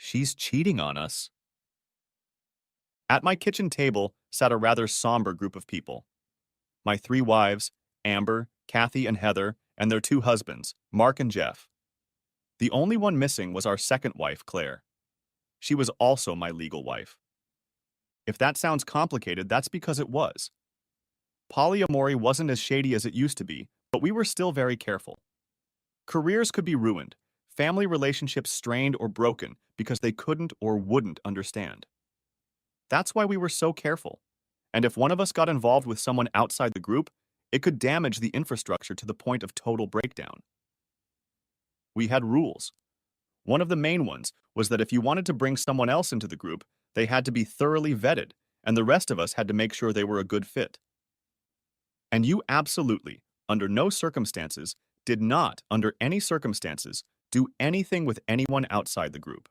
She's cheating on us. At my kitchen table sat a rather somber group of people. My three wives, Amber, Kathy, and Heather, and their two husbands, Mark and Jeff. The only one missing was our second wife, Claire. She was also my legal wife. If that sounds complicated, that's because it was. Polyamory wasn't as shady as it used to be, but we were still very careful. Careers could be ruined, family relationships strained or broken because they couldn't or wouldn't understand. That's why we were so careful. And if one of us got involved with someone outside the group, it could damage the infrastructure to the point of total breakdown. We had rules. One of the main ones was that if you wanted to bring someone else into the group, they had to be thoroughly vetted, and the rest of us had to make sure they were a good fit. And you absolutely, under no circumstances, did not, under any circumstances, do anything with anyone outside the group.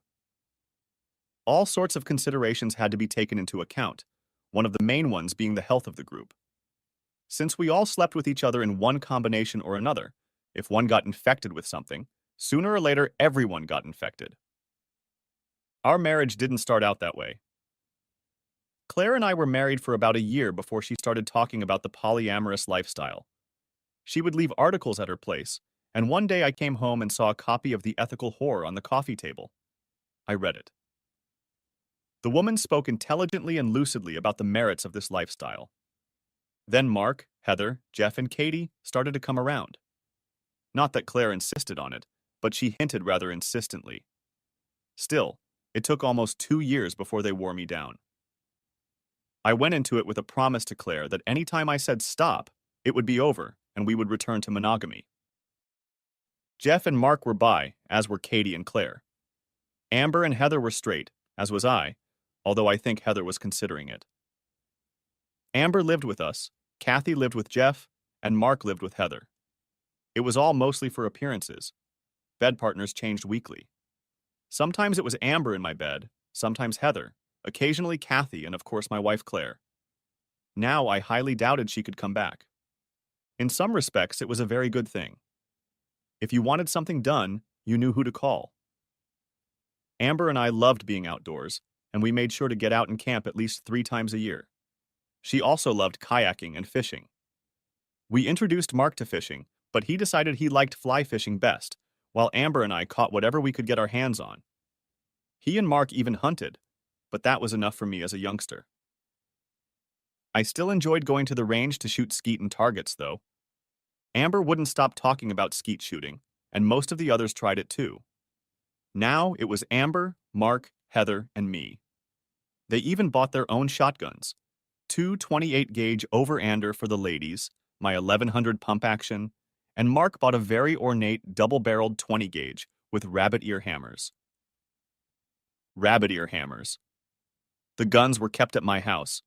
All sorts of considerations had to be taken into account, one of the main ones being the health of the group. Since we all slept with each other in one combination or another, if one got infected with something, sooner or later everyone got infected. Our marriage didn't start out that way. Claire and I were married for about a year before she started talking about the polyamorous lifestyle. She would leave articles at her place, and one day I came home and saw a copy of The Ethical Whore on the coffee table. I read it. The woman spoke intelligently and lucidly about the merits of this lifestyle. Then Mark, Heather, Jeff, and Katie started to come around. Not that Claire insisted on it, but she hinted rather insistently. Still, it took almost 2 years before they wore me down. I went into it with a promise to Claire that any time I said stop, it would be over and we would return to monogamy. Jeff and Mark were bi, as were Katie and Claire. Amber and Heather were straight, as was I, although I think Heather was considering it. Amber lived with us, Kathy lived with Jeff, and Mark lived with Heather. It was all mostly for appearances. Bed partners changed weekly. Sometimes it was Amber in my bed, sometimes Heather, occasionally Kathy, and of course my wife Claire. Now I highly doubted she could come back. In some respects, it was a very good thing. If you wanted something done, you knew who to call. Amber and I loved being outdoors, and we made sure to get out and camp at least 3 times a year. She also loved kayaking and fishing. We introduced Mark to fishing, but he decided he liked fly fishing best, while Amber and I caught whatever we could get our hands on. He and Mark even hunted, but that was enough for me as a youngster. I still enjoyed going to the range to shoot skeet and targets, though. Amber wouldn't stop talking about skeet shooting, and most of the others tried it too. Now it was Amber, Mark, Heather, and me. They even bought their own shotguns. 2 28-gauge over-ander for the ladies, my 1100 pump action, and Mark bought a very ornate double-barreled 20-gauge with rabbit ear hammers. Rabbit ear hammers. The guns were kept at my house.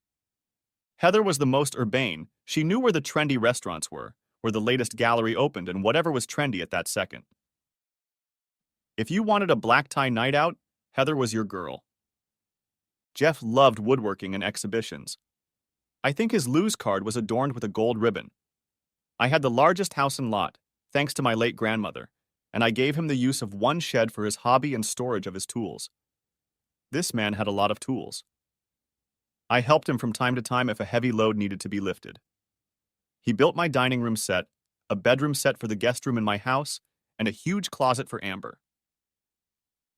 Heather was the most urbane. She knew where the trendy restaurants were, where the latest gallery opened, and whatever was trendy at that second. If you wanted a black tie night out, Heather was your girl. Jeff loved woodworking and exhibitions. I think his lose card was adorned with a gold ribbon. I had the largest house and lot, thanks to my late grandmother, and I gave him the use of one shed for his hobby and storage of his tools. This man had a lot of tools. I helped him from time to time if a heavy load needed to be lifted. He built my dining room set, a bedroom set for the guest room in my house, and a huge closet for Amber.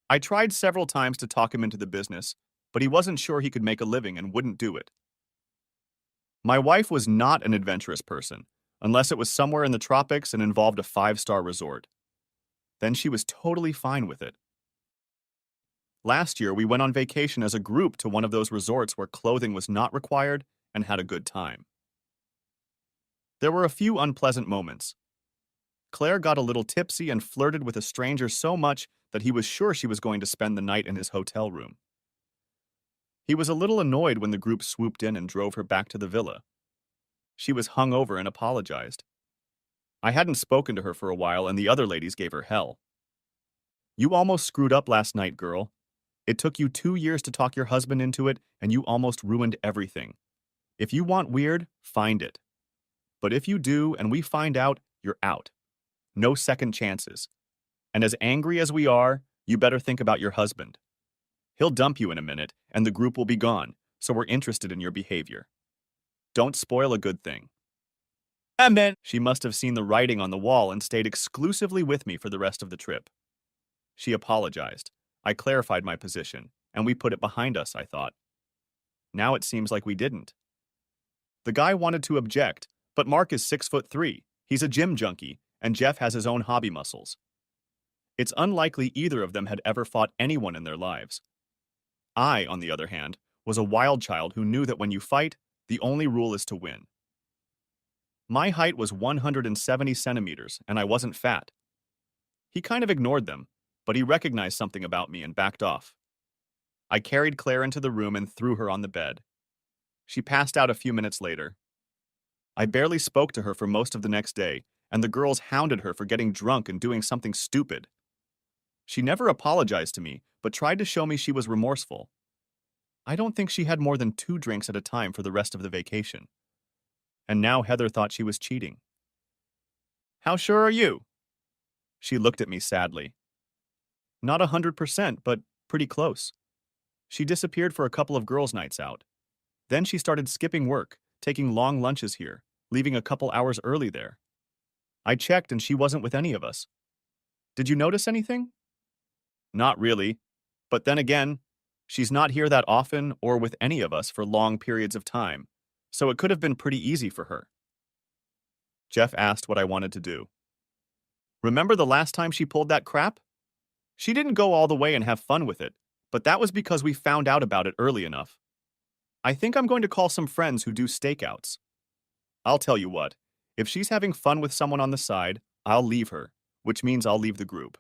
I tried several times to talk him into the business, but he wasn't sure he could make a living and wouldn't do it. My wife was not an adventurous person, unless it was somewhere in the tropics and involved a 5-star resort. Then she was totally fine with it. Last year, we went on vacation as a group to one of those resorts where clothing was not required and had a good time. There were a few unpleasant moments. Claire got a little tipsy and flirted with a stranger so much that he was sure she was going to spend the night in his hotel room. He was a little annoyed when the group swooped in and drove her back to the villa. She was hungover and apologized. I hadn't spoken to her for a while, and the other ladies gave her hell. You almost screwed up last night, girl. It took you 2 years to talk your husband into it, and you almost ruined everything. If you want weird, find it. But if you do, and we find out, you're out. No second chances. And as angry as we are, you better think about your husband. He'll dump you in a minute, and the group will be gone, so we're interested in your behavior. Don't spoil a good thing. She must have seen the writing on the wall and stayed exclusively with me for the rest of the trip. She apologized. I clarified my position, and we put it behind us, I thought. Now it seems like we didn't. The guy wanted to object, but Mark is 6'3". He's a gym junkie, and Jeff has his own hobby muscles. It's unlikely either of them had ever fought anyone in their lives. I, on the other hand, was a wild child who knew that when you fight, the only rule is to win. My height was 170 centimeters, and I wasn't fat. He kind of ignored them, but he recognized something about me and backed off. I carried Claire into the room and threw her on the bed. She passed out a few minutes later. I barely spoke to her for most of the next day, and the girls hounded her for getting drunk and doing something stupid. She never apologized to me, but tried to show me she was remorseful. I don't think she had more than 2 drinks at a time for the rest of the vacation. And now Heather thought she was cheating. How sure are you? She looked at me sadly. Not 100%, but pretty close. She disappeared for a couple of girls' nights out. Then she started skipping work, taking long lunches here, leaving a couple hours early there. I checked and she wasn't with any of us. Did you notice anything? Not really. But then again, she's not here that often or with any of us for long periods of time, so it could have been pretty easy for her. Jeff asked what I wanted to do. Remember the last time she pulled that crap? She didn't go all the way and have fun with it, but that was because we found out about it early enough. I think I'm going to call some friends who do stakeouts. I'll tell you what, if she's having fun with someone on the side, I'll leave her, which means I'll leave the group.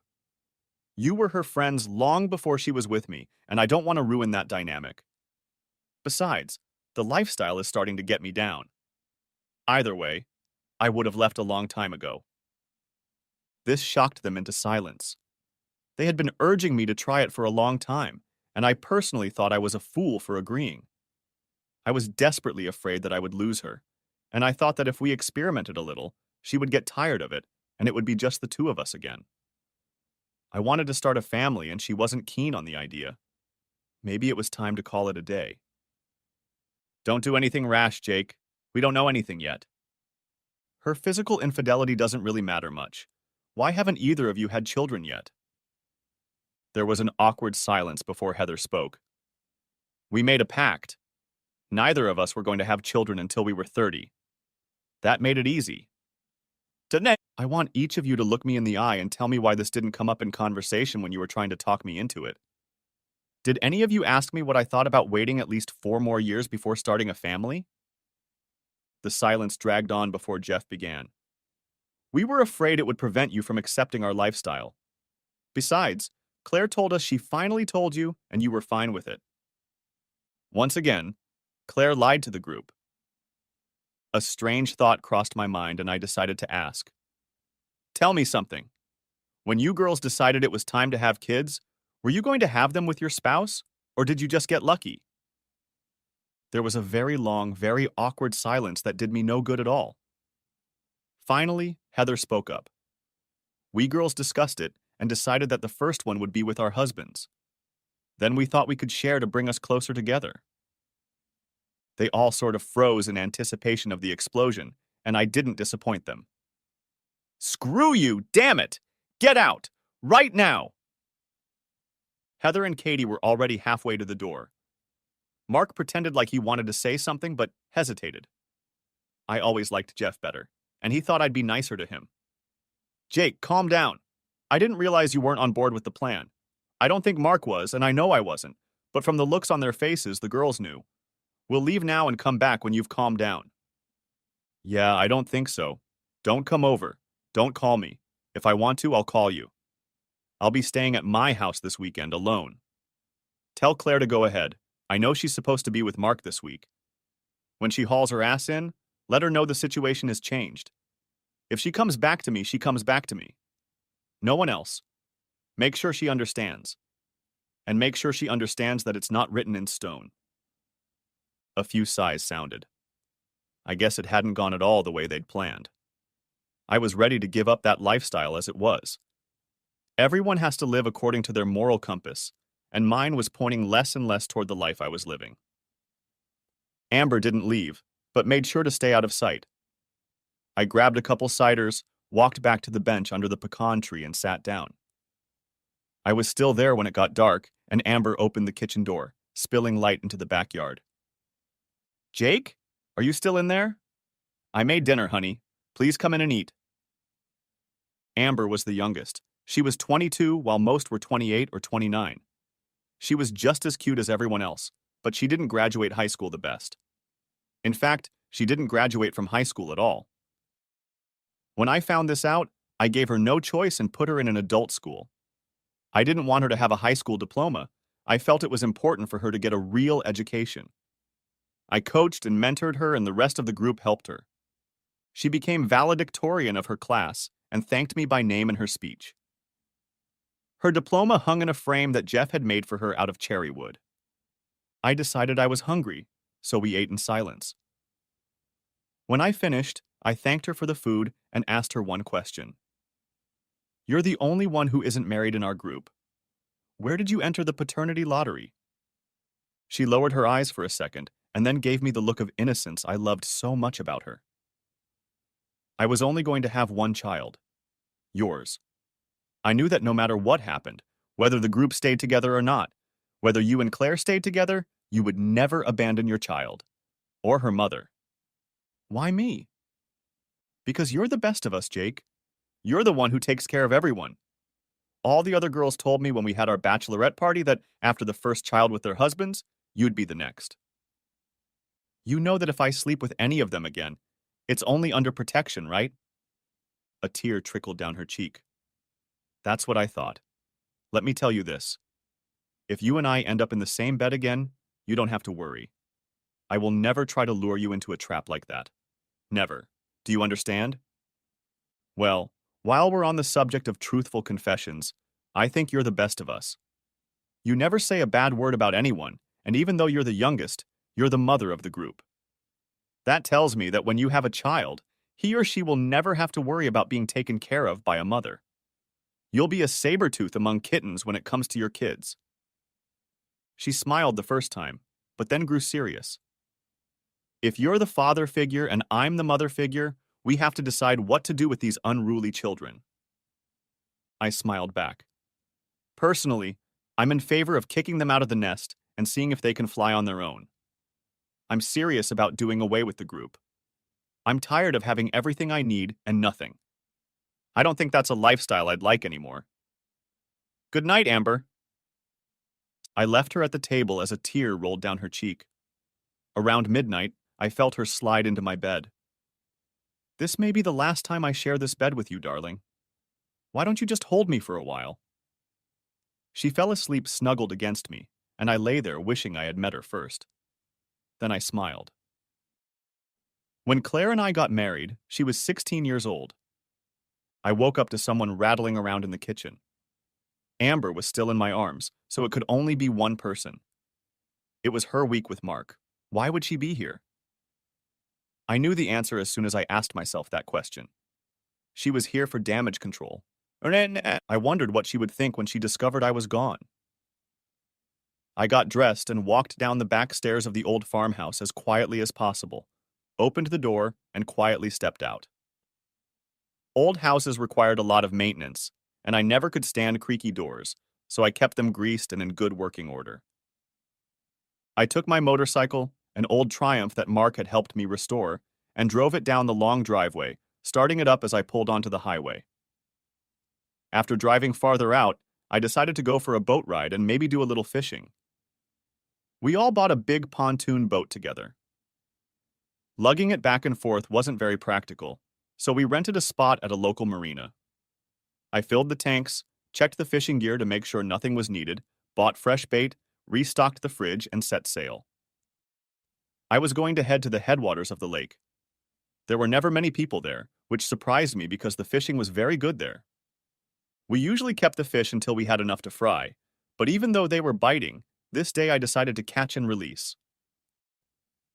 You were her friends long before she was with me, and I don't want to ruin that dynamic. Besides, the lifestyle is starting to get me down. Either way, I would have left a long time ago. This shocked them into silence. They had been urging me to try it for a long time, and I personally thought I was a fool for agreeing. I was desperately afraid that I would lose her, and I thought that if we experimented a little, she would get tired of it, and it would be just the 2 of us again. I wanted to start a family, and she wasn't keen on the idea. Maybe it was time to call it a day. Don't do anything rash, Jake. We don't know anything yet. Her physical infidelity doesn't really matter much. Why haven't either of you had children yet? There was an awkward silence before Heather spoke. We made a pact. Neither of us were going to have children until we were 30. That made it easy. Today, I want each of you to look me in the eye and tell me why this didn't come up in conversation when you were trying to talk me into it. Did any of you ask me what I thought about waiting at least 4 more years before starting a family? The silence dragged on before Jeff began. We were afraid it would prevent you from accepting our lifestyle. Besides, Claire told us she finally told you and you were fine with it. Once again, Claire lied to the group. A strange thought crossed my mind and I decided to ask. Tell me something. When you girls decided it was time to have kids, were you going to have them with your spouse, or did you just get lucky? There was a very long, very awkward silence that did me no good at all. Finally, Heather spoke up. We girls discussed it and decided that the first one would be with our husbands. Then we thought we could share to bring us closer together. They all sort of froze in anticipation of the explosion, and I didn't disappoint them. Screw you, damn it! Get out! Right now! Heather and Katie were already halfway to the door. Mark pretended like he wanted to say something, but hesitated. I always liked Jeff better, and he thought I'd be nicer to him. Jake, calm down. I didn't realize you weren't on board with the plan. I don't think Mark was, and I know I wasn't, but from the looks on their faces, the girls knew. We'll leave now and come back when you've calmed down. Yeah, I don't think so. Don't come over. Don't call me. If I want to, I'll call you. I'll be staying at my house this weekend alone. Tell Claire to go ahead. I know she's supposed to be with Mark this week. When she hauls her ass in, let her know the situation has changed. If she comes back to me, she comes back to me. No one else. Make sure she understands. And make sure she understands that it's not written in stone. A few sighs sounded. I guess it hadn't gone at all the way they'd planned. I was ready to give up that lifestyle as it was. Everyone has to live according to their moral compass, and mine was pointing less and less toward the life I was living. Amber didn't leave, but made sure to stay out of sight. I grabbed a couple ciders, walked back to the bench under the pecan tree, and sat down. I was still there when it got dark, and Amber opened the kitchen door, spilling light into the backyard. Jake? Are you still in there? I made dinner, honey. Please come in and eat. Amber was the youngest. She was 22, while most were 28 or 29. She was just as cute as everyone else, but she didn't graduate high school the best. In fact, she didn't graduate from high school at all. When I found this out, I gave her no choice and put her in an adult school. I didn't want her to have a high school diploma. I felt it was important for her to get a real education. I coached and mentored her, and the rest of the group helped her. She became valedictorian of her class and thanked me by name in her speech. Her diploma hung in a frame that Jeff had made for her out of cherry wood. I decided I was hungry, so we ate in silence. When I finished, I thanked her for the food and asked her one question. You're the only one who isn't married in our group. Where did you enter the paternity lottery? She lowered her eyes for a second and then gave me the look of innocence I loved so much about her. I was only going to have one child. Yours. I knew that no matter what happened, whether the group stayed together or not, whether you and Claire stayed together, you would never abandon your child. Or her mother. Why me? Because you're the best of us, Jake. You're the one who takes care of everyone. All the other girls told me when we had our bachelorette party that after the first child with their husbands, you'd be the next. You know that if I sleep with any of them again, it's only under protection, right? A tear trickled down her cheek. That's what I thought. Let me tell you this. If you and I end up in the same bed again, you don't have to worry. I will never try to lure you into a trap like that. Never. Do you understand? Well, while we're on the subject of truthful confessions, I think you're the best of us. You never say a bad word about anyone, and even though you're the youngest, you're the mother of the group. That tells me that when you have a child, he or she will never have to worry about being taken care of by a mother. You'll be a saber-tooth among kittens when it comes to your kids. She smiled the first time, but then grew serious. If you're the father figure and I'm the mother figure, we have to decide what to do with these unruly children. I smiled back. Personally, I'm in favor of kicking them out of the nest and seeing if they can fly on their own. I'm serious about doing away with the group. I'm tired of having everything I need and nothing. I don't think that's a lifestyle I'd like anymore. Good night, Amber. I left her at the table as a tear rolled down her cheek. Around midnight, I felt her slide into my bed. This may be the last time I share this bed with you, darling. Why don't you just hold me for a while? She fell asleep snuggled against me, and I lay there wishing I had met her first. Then I smiled. When Claire and I got married, she was 16 years old. I woke up to someone rattling around in the kitchen. Amber was still in my arms, so it could only be one person. It was her week with Mark. Why would she be here? I knew the answer as soon as I asked myself that question. She was here for damage control. I wondered what she would think when she discovered I was gone. I got dressed and walked down the back stairs of the old farmhouse as quietly as possible, opened the door, and quietly stepped out. Old houses required a lot of maintenance, and I never could stand creaky doors, so I kept them greased and in good working order. I took my motorcycle, an old Triumph that Mark had helped me restore, and drove it down the long driveway, starting it up as I pulled onto the highway. After driving farther out, I decided to go for a boat ride and maybe do a little fishing. We all bought a big pontoon boat together. Lugging it back and forth wasn't very practical, so we rented a spot at a local marina. I filled the tanks, checked the fishing gear to make sure nothing was needed, bought fresh bait, restocked the fridge, and set sail. I was going to head to the headwaters of the lake. There were never many people there, which surprised me because the fishing was very good there. We usually kept the fish until we had enough to fry, but even though they were biting, this day I decided to catch and release.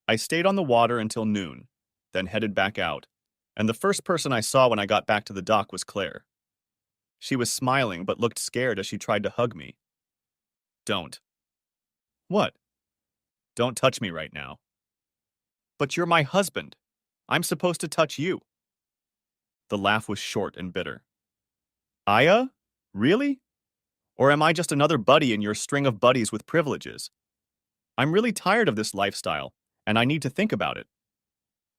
I stayed on the water until noon, then headed back out, and the first person I saw when I got back to the dock was Claire. She was smiling but looked scared as she tried to hug me. Don't. What? Don't touch me right now. But you're my husband. I'm supposed to touch you. The laugh was short and bitter. Aya? Really? Or am I just another buddy in your string of buddies with privileges? I'm really tired of this lifestyle, and I need to think about it.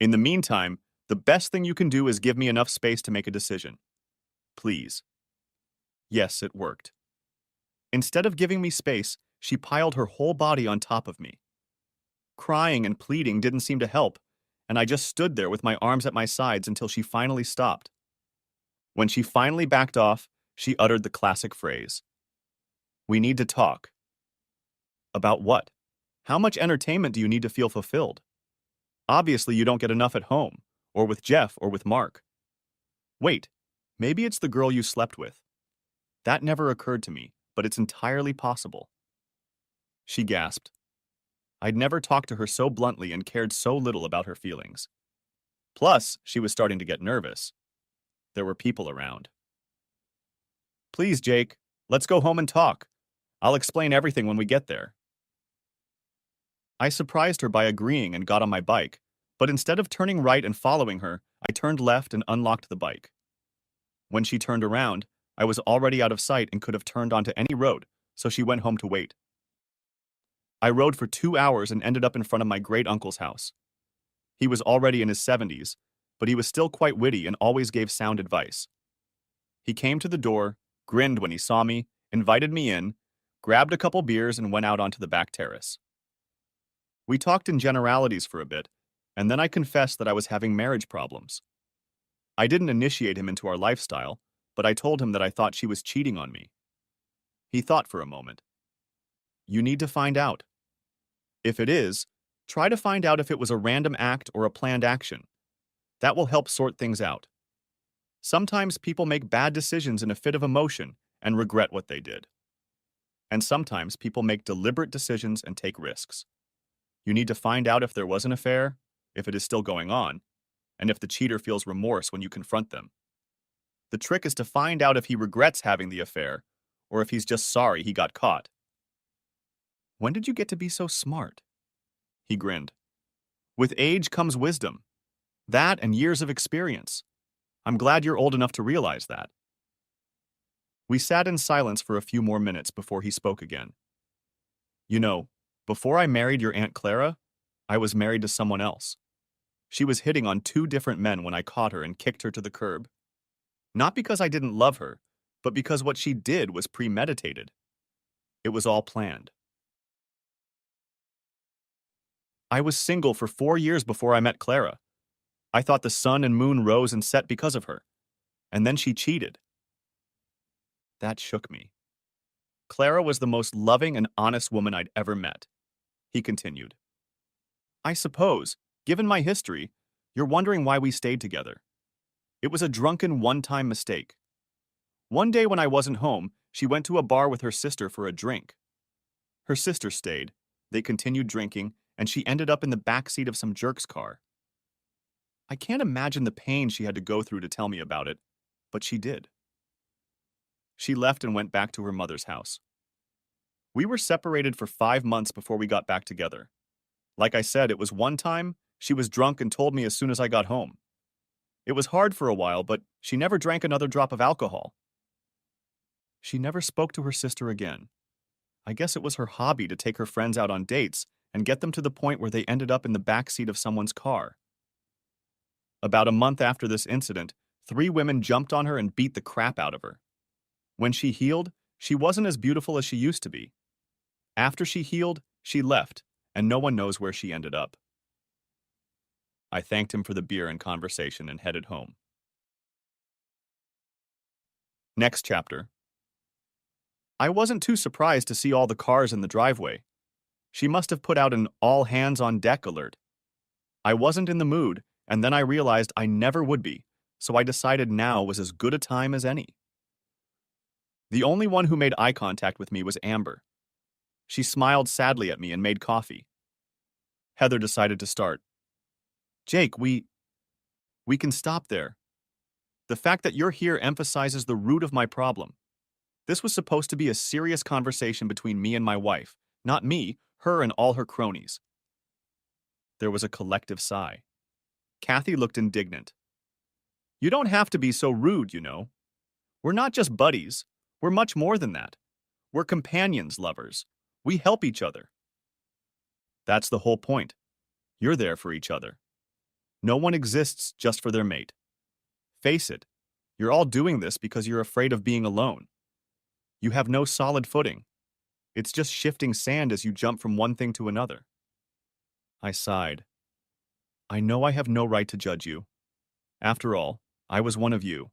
In the meantime, the best thing you can do is give me enough space to make a decision. Please. Yes, it worked. Instead of giving me space, she piled her whole body on top of me. Crying and pleading didn't seem to help, and I just stood there with my arms at my sides until she finally stopped. When she finally backed off, she uttered the classic phrase. We need to talk. About what? How much entertainment do you need to feel fulfilled? Obviously, you don't get enough at home, or with Jeff, or with Mark. Wait, maybe it's the girl you slept with. That never occurred to me, but it's entirely possible. She gasped. I'd never talked to her so bluntly and cared so little about her feelings. Plus, she was starting to get nervous. There were people around. Please, Jake, let's go home and talk. I'll explain everything when we get there. I surprised her by agreeing and got on my bike, but instead of turning right and following her, I turned left and unlocked the bike. When she turned around, I was already out of sight and could have turned onto any road, so she went home to wait. I rode for 2 hours and ended up in front of my great-uncle's house. He was already in his 70s, but he was still quite witty and always gave sound advice. He came to the door, grinned when he saw me, invited me in, grabbed a couple beers and went out onto the back terrace. We talked in generalities for a bit, and then I confessed that I was having marriage problems. I didn't initiate him into our lifestyle, but I told him that I thought she was cheating on me. He thought for a moment. You need to find out. If it is, try to find out if it was a random act or a planned action. That will help sort things out. Sometimes people make bad decisions in a fit of emotion and regret what they did. And sometimes people make deliberate decisions and take risks. You need to find out if there was an affair, if it is still going on, and if the cheater feels remorse when you confront them. The trick is to find out if he regrets having the affair, or if he's just sorry he got caught. When did you get to be so smart? He grinned. With age comes wisdom. That and years of experience. I'm glad you're old enough to realize that. We sat in silence for a few more minutes before he spoke again. You know, before I married your Aunt Clara, I was married to someone else. She was hitting on 2 different men when I caught her and kicked her to the curb. Not because I didn't love her, but because what she did was premeditated. It was all planned. I was single for 4 years before I met Clara. I thought the sun and moon rose and set because of her. And then she cheated. That shook me. Clara was the most loving and honest woman I'd ever met. He continued. I suppose, given my history, you're wondering why we stayed together. It was a drunken one-time mistake. One day when I wasn't home, she went to a bar with her sister for a drink. Her sister stayed. They continued drinking, and she ended up in the backseat of some jerk's car. I can't imagine the pain she had to go through to tell me about it, but she did. She left and went back to her mother's house. We were separated for 5 months before we got back together. Like I said, it was one time, she was drunk and told me as soon as I got home. It was hard for a while, but she never drank another drop of alcohol. She never spoke to her sister again. I guess it was her hobby to take her friends out on dates and get them to the point where they ended up in the backseat of someone's car. About a month after this incident, 3 women jumped on her and beat the crap out of her. When she healed, she wasn't as beautiful as she used to be. After she healed, she left, and no one knows where she ended up. I thanked him for the beer and conversation and headed home. Next chapter. I wasn't too surprised to see all the cars in the driveway. She must have put out an all-hands-on-deck alert. I wasn't in the mood, and then I realized I never would be, so I decided now was as good a time as any. The only one who made eye contact with me was Amber. She smiled sadly at me and made coffee. Heather decided to start. Jake, we can stop there. The fact that you're here emphasizes the root of my problem. This was supposed to be a serious conversation between me and my wife, not me, her, and all her cronies. There was a collective sigh. Kathy looked indignant. You don't have to be so rude, you know. We're not just buddies. We're much more than that. We're companions, lovers. We help each other. That's the whole point. You're there for each other. No one exists just for their mate. Face it, you're all doing this because you're afraid of being alone. You have no solid footing. It's just shifting sand as you jump from one thing to another. I sighed. I know I have no right to judge you. After all, I was one of you.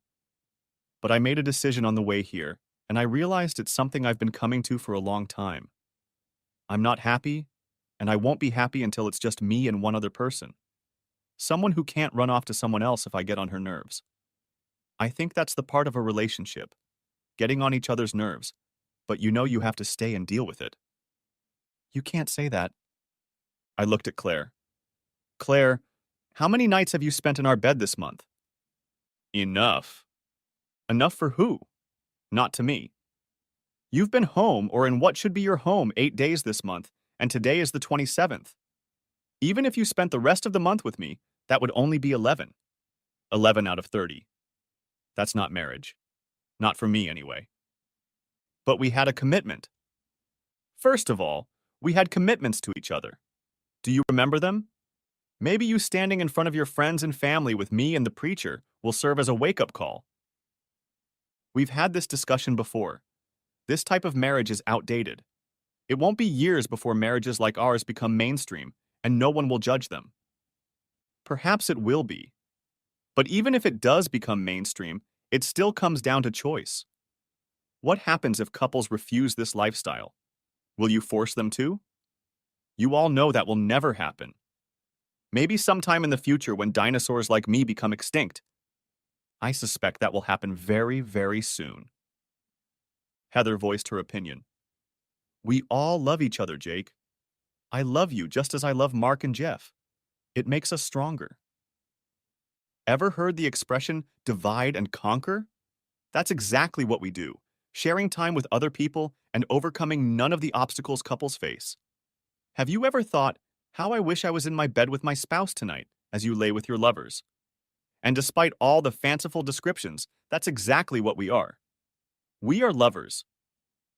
But I made a decision on the way here, and I realized it's something I've been coming to for a long time. I'm not happy, and I won't be happy until it's just me and one other person. Someone who can't run off to someone else if I get on her nerves. I think that's the part of a relationship, getting on each other's nerves, but you know you have to stay and deal with it. You can't say that. I looked at Claire. Claire, how many nights have you spent in our bed this month? Enough. Enough for who? Not to me. You've been home or in what should be your home 8 days this month, and today is the 27th. Even if you spent the rest of the month with me, that would only be 11. 11 out of 30. That's not marriage. Not for me, anyway. But we had a commitment. First of all, we had commitments to each other. Do you remember them? Maybe you standing in front of your friends and family with me and the preacher will serve as a wake-up call. We've had this discussion before. This type of marriage is outdated. It won't be years before marriages like ours become mainstream, and no one will judge them. Perhaps it will be. But even if it does become mainstream, it still comes down to choice. What happens if couples refuse this lifestyle? Will you force them to? You all know that will never happen. Maybe sometime in the future when dinosaurs like me become extinct. I suspect that will happen very, very soon. Heather voiced her opinion. We all love each other, Jake. I love you just as I love Mark and Jeff. It makes us stronger. Ever heard the expression divide and conquer? That's exactly what we do, sharing time with other people and overcoming none of the obstacles couples face. Have you ever thought, how I wish I was in my bed with my spouse tonight, as you lay with your lovers? And despite all the fanciful descriptions, that's exactly what we are. We are lovers.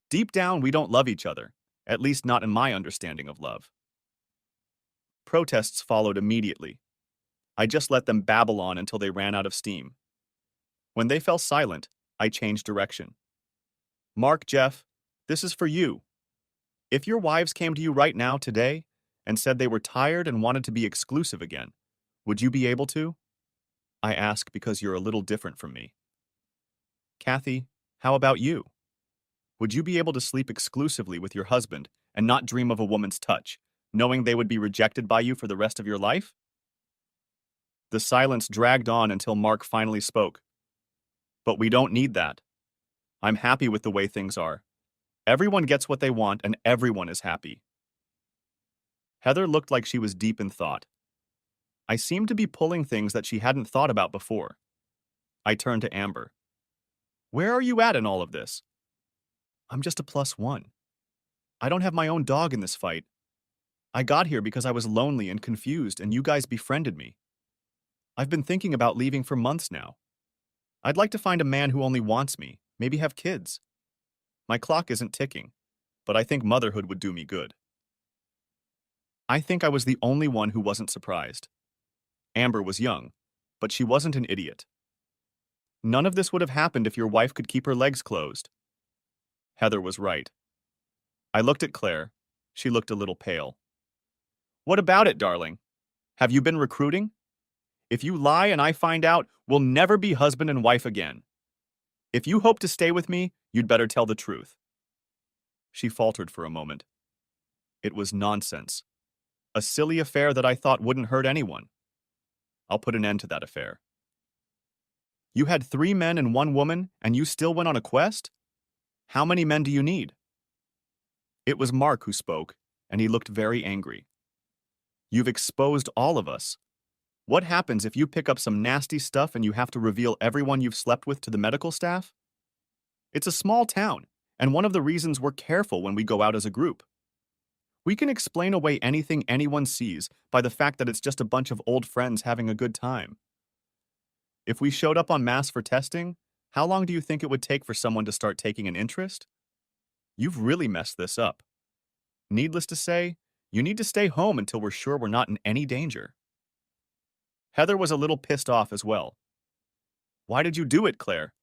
Deep down, we don't love each other, at least not in my understanding of love. Protests followed immediately. I just let them babble on until they ran out of steam. When they fell silent, I changed direction. Mark, Jeff, this is for you. If your wives came to you right now today and said they were tired and wanted to be exclusive again, would you be able to? I ask because you're a little different from me. Kathy, how about you? Would you be able to sleep exclusively with your husband and not dream of a woman's touch, knowing they would be rejected by you for the rest of your life? The silence dragged on until Mark finally spoke. But we don't need that. I'm happy with the way things are. Everyone gets what they want and everyone is happy. Heather looked like she was deep in thought. I seemed to be pulling things that she hadn't thought about before. I turned to Amber. Where are you at in all of this? I'm just a +1. I don't have my own dog in this fight. I got here because I was lonely and confused and you guys befriended me. I've been thinking about leaving for months now. I'd like to find a man who only wants me, maybe have kids. My clock isn't ticking, but I think motherhood would do me good. I think I was the only one who wasn't surprised. Amber was young, but she wasn't an idiot. None of this would have happened if your wife could keep her legs closed. Heather was right. I looked at Claire. She looked a little pale. What about it, darling? Have you been recruiting? If you lie and I find out, we'll never be husband and wife again. If you hope to stay with me, you'd better tell the truth. She faltered for a moment. It was nonsense. A silly affair that I thought wouldn't hurt anyone. I'll put an end to that affair. You had 3 men and 1 woman, and you still went on a quest? How many men do you need? It was Mark who spoke, and he looked very angry. You've exposed all of us. What happens if you pick up some nasty stuff and you have to reveal everyone you've slept with to the medical staff? It's a small town, and one of the reasons we're careful when we go out as a group. We can explain away anything anyone sees by the fact that it's just a bunch of old friends having a good time. If we showed up en masse for testing, how long do you think it would take for someone to start taking an interest? You've really messed this up. Needless to say, you need to stay home until we're sure we're not in any danger. Heather was a little pissed off as well. Why did you do it, Claire?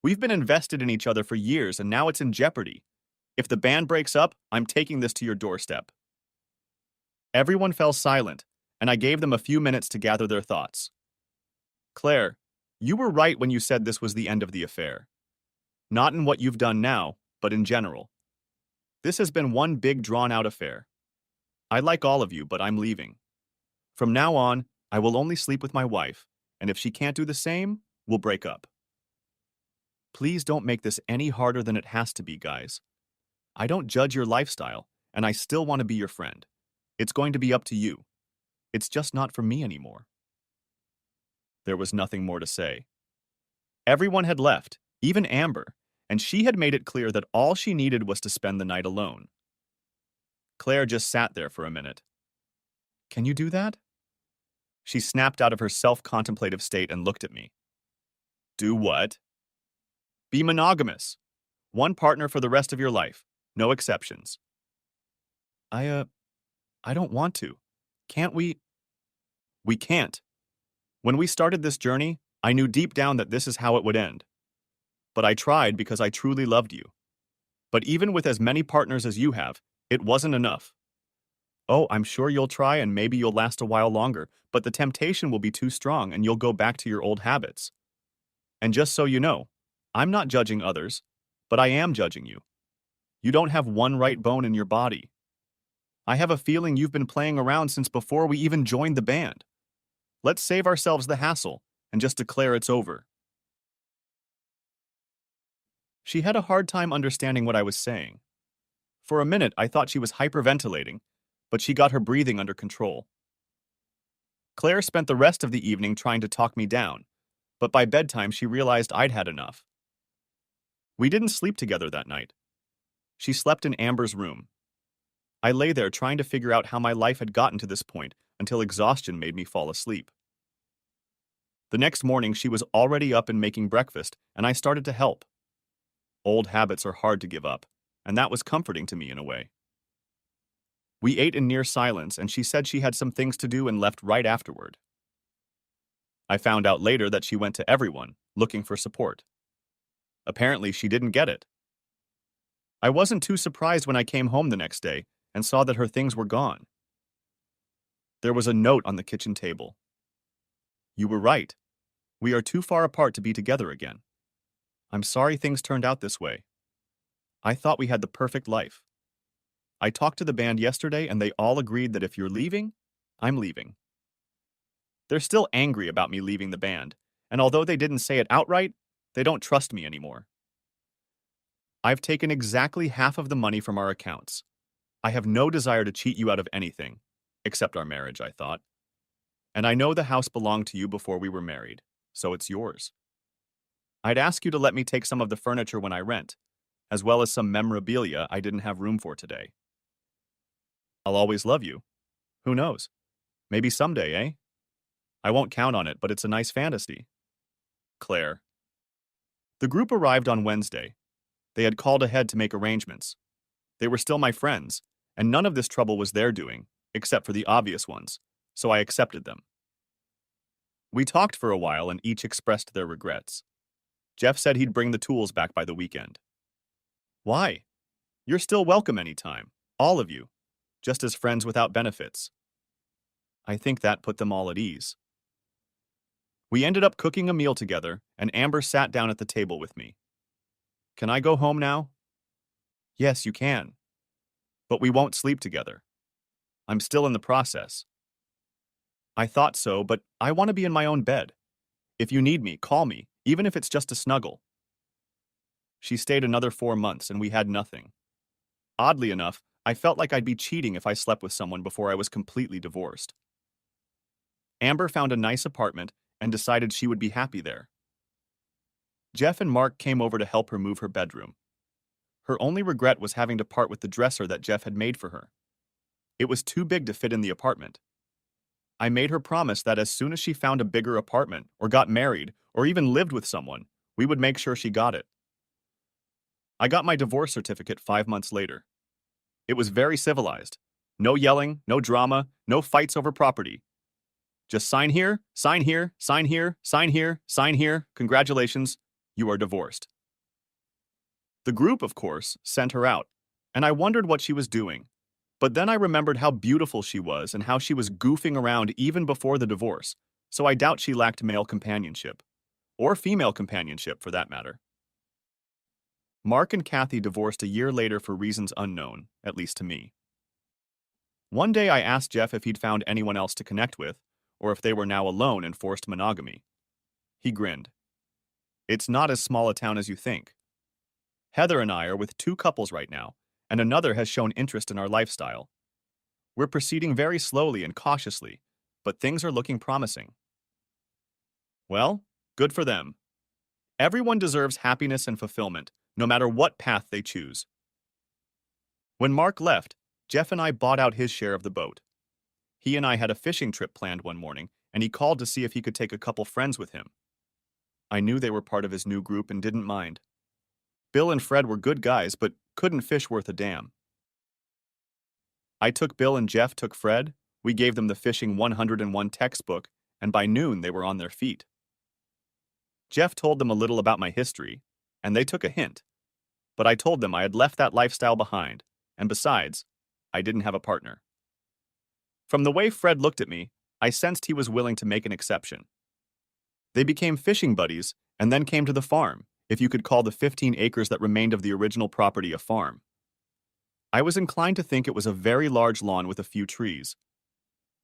We've been invested in each other for years and now it's in jeopardy. If the band breaks up, I'm taking this to your doorstep. Everyone fell silent, and I gave them a few minutes to gather their thoughts. Claire, you were right when you said this was the end of the affair. Not in what you've done now, but in general. This has been one big drawn-out affair. I like all of you, but I'm leaving. From now on, I will only sleep with my wife, and if she can't do the same, we'll break up. Please don't make this any harder than it has to be, guys. I don't judge your lifestyle, and I still want to be your friend. It's going to be up to you. It's just not for me anymore. There was nothing more to say. Everyone had left, even Amber, and she had made it clear that all she needed was to spend the night alone. Claire just sat there for a minute. Can you do that? She snapped out of her self-contemplative state and looked at me. Do what? Be monogamous. One partner for the rest of your life. No exceptions. I don't want to. Can't we? We can't. When we started this journey, I knew deep down that this is how it would end. But I tried because I truly loved you. But even with as many partners as you have, it wasn't enough. Oh, I'm sure you'll try and maybe you'll last a while longer, but the temptation will be too strong and you'll go back to your old habits. And just so you know, I'm not judging others, but I am judging you. You don't have one right bone in your body. I have a feeling you've been playing around since before we even joined the band. Let's save ourselves the hassle and just declare it's over. She had a hard time understanding what I was saying. For a minute, I thought she was hyperventilating, but she got her breathing under control. Claire spent the rest of the evening trying to talk me down, but by bedtime she realized I'd had enough. We didn't sleep together that night. She slept in Amber's room. I lay there trying to figure out how my life had gotten to this point until exhaustion made me fall asleep. The next morning, she was already up and making breakfast, and I started to help. Old habits are hard to give up, and that was comforting to me in a way. We ate in near silence, and she said she had some things to do and left right afterward. I found out later that she went to everyone, looking for support. Apparently, she didn't get it. I wasn't too surprised when I came home the next day and saw that her things were gone. There was a note on the kitchen table. You were right. We are too far apart to be together again. I'm sorry things turned out this way. I thought we had the perfect life. I talked to the band yesterday and they all agreed that if you're leaving, I'm leaving. They're still angry about me leaving the band, and although they didn't say it outright, they don't trust me anymore. I've taken exactly half of the money from our accounts. I have no desire to cheat you out of anything, except our marriage, I thought. And I know the house belonged to you before we were married, so it's yours. I'd ask you to let me take some of the furniture when I rent, as well as some memorabilia I didn't have room for today. I'll always love you. Who knows? Maybe someday, eh? I won't count on it, but it's a nice fantasy. Claire. The group arrived on Wednesday. They had called ahead to make arrangements. They were still my friends, and none of this trouble was their doing, except for the obvious ones, so I accepted them. We talked for a while and each expressed their regrets. Jeff said he'd bring the tools back by the weekend. Why? You're still welcome anytime, all of you, just as friends without benefits. I think that put them all at ease. We ended up cooking a meal together, and Amber sat down at the table with me. Can I go home now? Yes, you can. But we won't sleep together. I'm still in the process. I thought so, but I want to be in my own bed. If you need me, call me, even if it's just a snuggle. She stayed another 4 months and we had nothing. Oddly enough, I felt like I'd be cheating if I slept with someone before I was completely divorced. Amber found a nice apartment and decided she would be happy there. Jeff and Mark came over to help her move her bedroom. Her only regret was having to part with the dresser that Jeff had made for her. It was too big to fit in the apartment. I made her promise that as soon as she found a bigger apartment, or got married, or even lived with someone, we would make sure she got it. I got my divorce certificate 5 months later. It was very civilized. No yelling, no drama, no fights over property. Just sign here, sign here, sign here, sign here, sign here. Congratulations, you are divorced. The group, of course, sent her out, and I wondered what she was doing. But then I remembered how beautiful she was and how she was goofing around even before the divorce, so I doubt she lacked male companionship. Or female companionship, for that matter. Mark and Kathy divorced a year later for reasons unknown, at least to me. One day I asked Jeff if he'd found anyone else to connect with, or if they were now alone in forced monogamy. He grinned. It's not as small a town as you think. Heather and I are with 2 couples right now, and another has shown interest in our lifestyle. We're proceeding very slowly and cautiously, but things are looking promising. Well, good for them. Everyone deserves happiness and fulfillment, no matter what path they choose. When Mark left, Jeff and I bought out his share of the boat. He and I had a fishing trip planned one morning, and he called to see if he could take a couple friends with him. I knew they were part of his new group and didn't mind. Bill and Fred were good guys, but couldn't fish worth a damn. I took Bill and Jeff took Fred, we gave them the Fishing 101 textbook, and by noon they were on their feet. Jeff told them a little about my history, and they took a hint. But I told them I had left that lifestyle behind, and besides, I didn't have a partner. From the way Fred looked at me, I sensed he was willing to make an exception. They became fishing buddies and then came to the farm, if you could call the 15 acres that remained of the original property a farm. I was inclined to think it was a very large lawn with a few trees.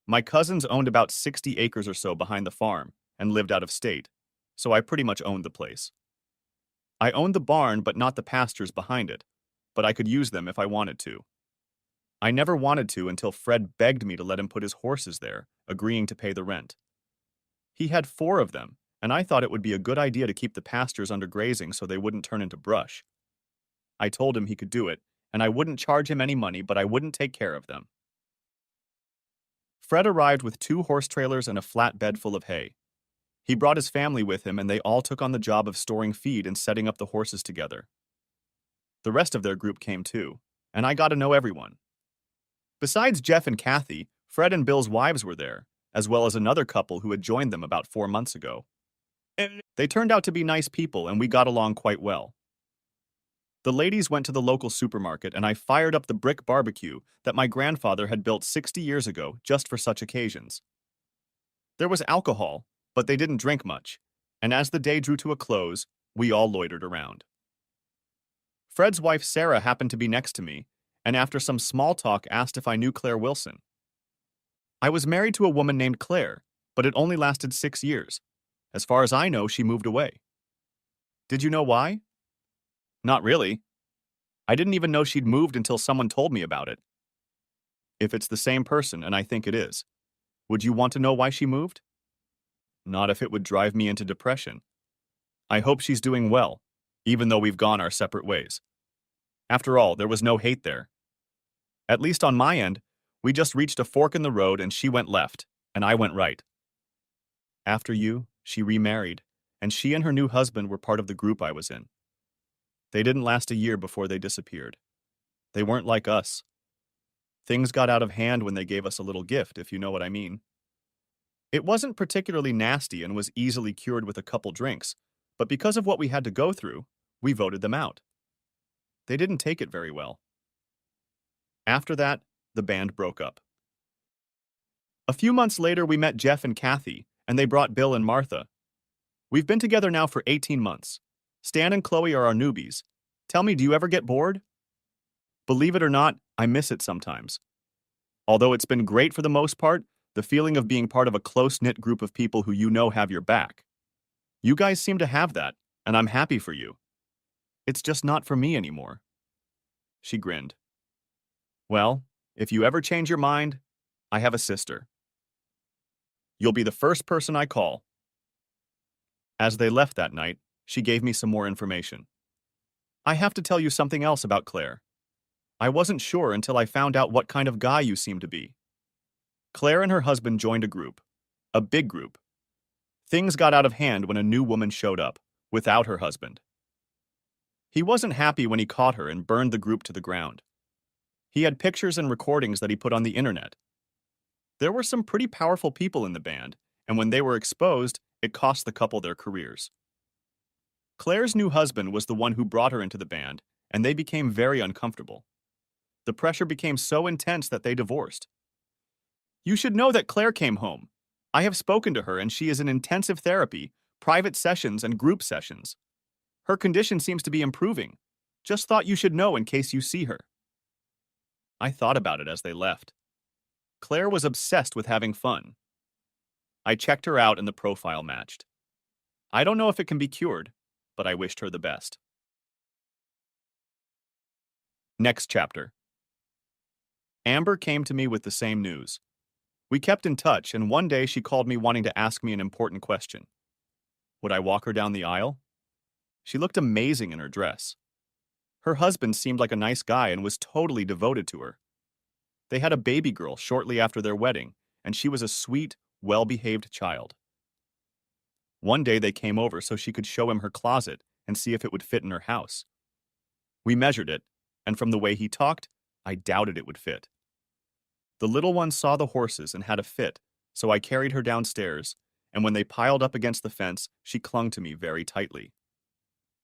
My cousins owned about 60 acres or so behind the farm and lived out of state, so I pretty much owned the place. I owned the barn but not the pastures behind it, but I could use them if I wanted to. I never wanted to until Fred begged me to let him put his horses there, agreeing to pay the rent. He had 4 of them, and I thought it would be a good idea to keep the pastures under grazing so they wouldn't turn into brush. I told him he could do it, and I wouldn't charge him any money, but I wouldn't take care of them. Fred arrived with 2 horse trailers and a flatbed full of hay. He brought his family with him, and they all took on the job of storing feed and setting up the horses together. The rest of their group came too, and I got to know everyone. Besides Jeff and Kathy, Fred and Bill's wives were there, as well as another couple who had joined them about 4 months ago. They turned out to be nice people, and we got along quite well. The ladies went to the local supermarket, and I fired up the brick barbecue that my grandfather had built 60 years ago just for such occasions. There was alcohol, but they didn't drink much, and as the day drew to a close, we all loitered around. Fred's wife Sarah happened to be next to me, and after some small talk asked if I knew Claire Wilson. I was married to a woman named Claire, but it only lasted 6 years. As far as I know, she moved away. Did you know why? Not really. I didn't even know she'd moved until someone told me about it. If it's the same person, and I think it is, would you want to know why she moved? Not if it would drive me into depression. I hope she's doing well, even though we've gone our separate ways. After all, there was no hate there. At least on my end, we just reached a fork in the road and she went left, and I went right. After you, she remarried, and she and her new husband were part of the group I was in. They didn't last a year before they disappeared. They weren't like us. Things got out of hand when they gave us a little gift, if you know what I mean. It wasn't particularly nasty and was easily cured with a couple drinks, but because of what we had to go through, we voted them out. They didn't take it very well. After that, the band broke up. A few months later, we met Jeff and Kathy, and they brought Bill and Martha. We've been together now for 18 months. Stan and Chloe are our newbies. Tell me, do you ever get bored? Believe it or not, I miss it sometimes. Although it's been great for the most part, the feeling of being part of a close-knit group of people who you know have your back. You guys seem to have that, and I'm happy for you. It's just not for me anymore. She grinned. Well, if you ever change your mind, I have a sister. You'll be the first person I call. As they left that night, She gave me some more information. I have to tell you something else about Claire. I wasn't sure until I found out what kind of guy you seem to be. Claire and her husband joined a group. A big group. Things got out of hand when a new woman showed up, without her husband. He wasn't happy when he caught her and burned the group to the ground. He had pictures and recordings that he put on the internet. There were some pretty powerful people in the band, and when they were exposed, it cost the couple their careers. Claire's new husband was the one who brought her into the band, and they became very uncomfortable. The pressure became so intense that they divorced. You should know that Claire came home. I have spoken to her, and she is in intensive therapy, private sessions, and group sessions. Her condition seems to be improving. Just thought you should know in case you see her. I thought about it as they left. Claire was obsessed with having fun. I checked her out and the profile matched. I don't know if it can be cured, but I wished her the best. Next chapter. Amber came to me with the same news. We kept in touch, and one day she called me wanting to ask me an important question. Would I walk her down the aisle? She looked amazing in her dress. Her husband seemed like a nice guy and was totally devoted to her. They had a baby girl shortly after their wedding, and she was a sweet, well-behaved child. One day they came over so she could show him her closet and see if it would fit in her house. We measured it, and from the way he talked, I doubted it would fit. The little one saw the horses and had a fit, so I carried her downstairs, and when they piled up against the fence, she clung to me very tightly.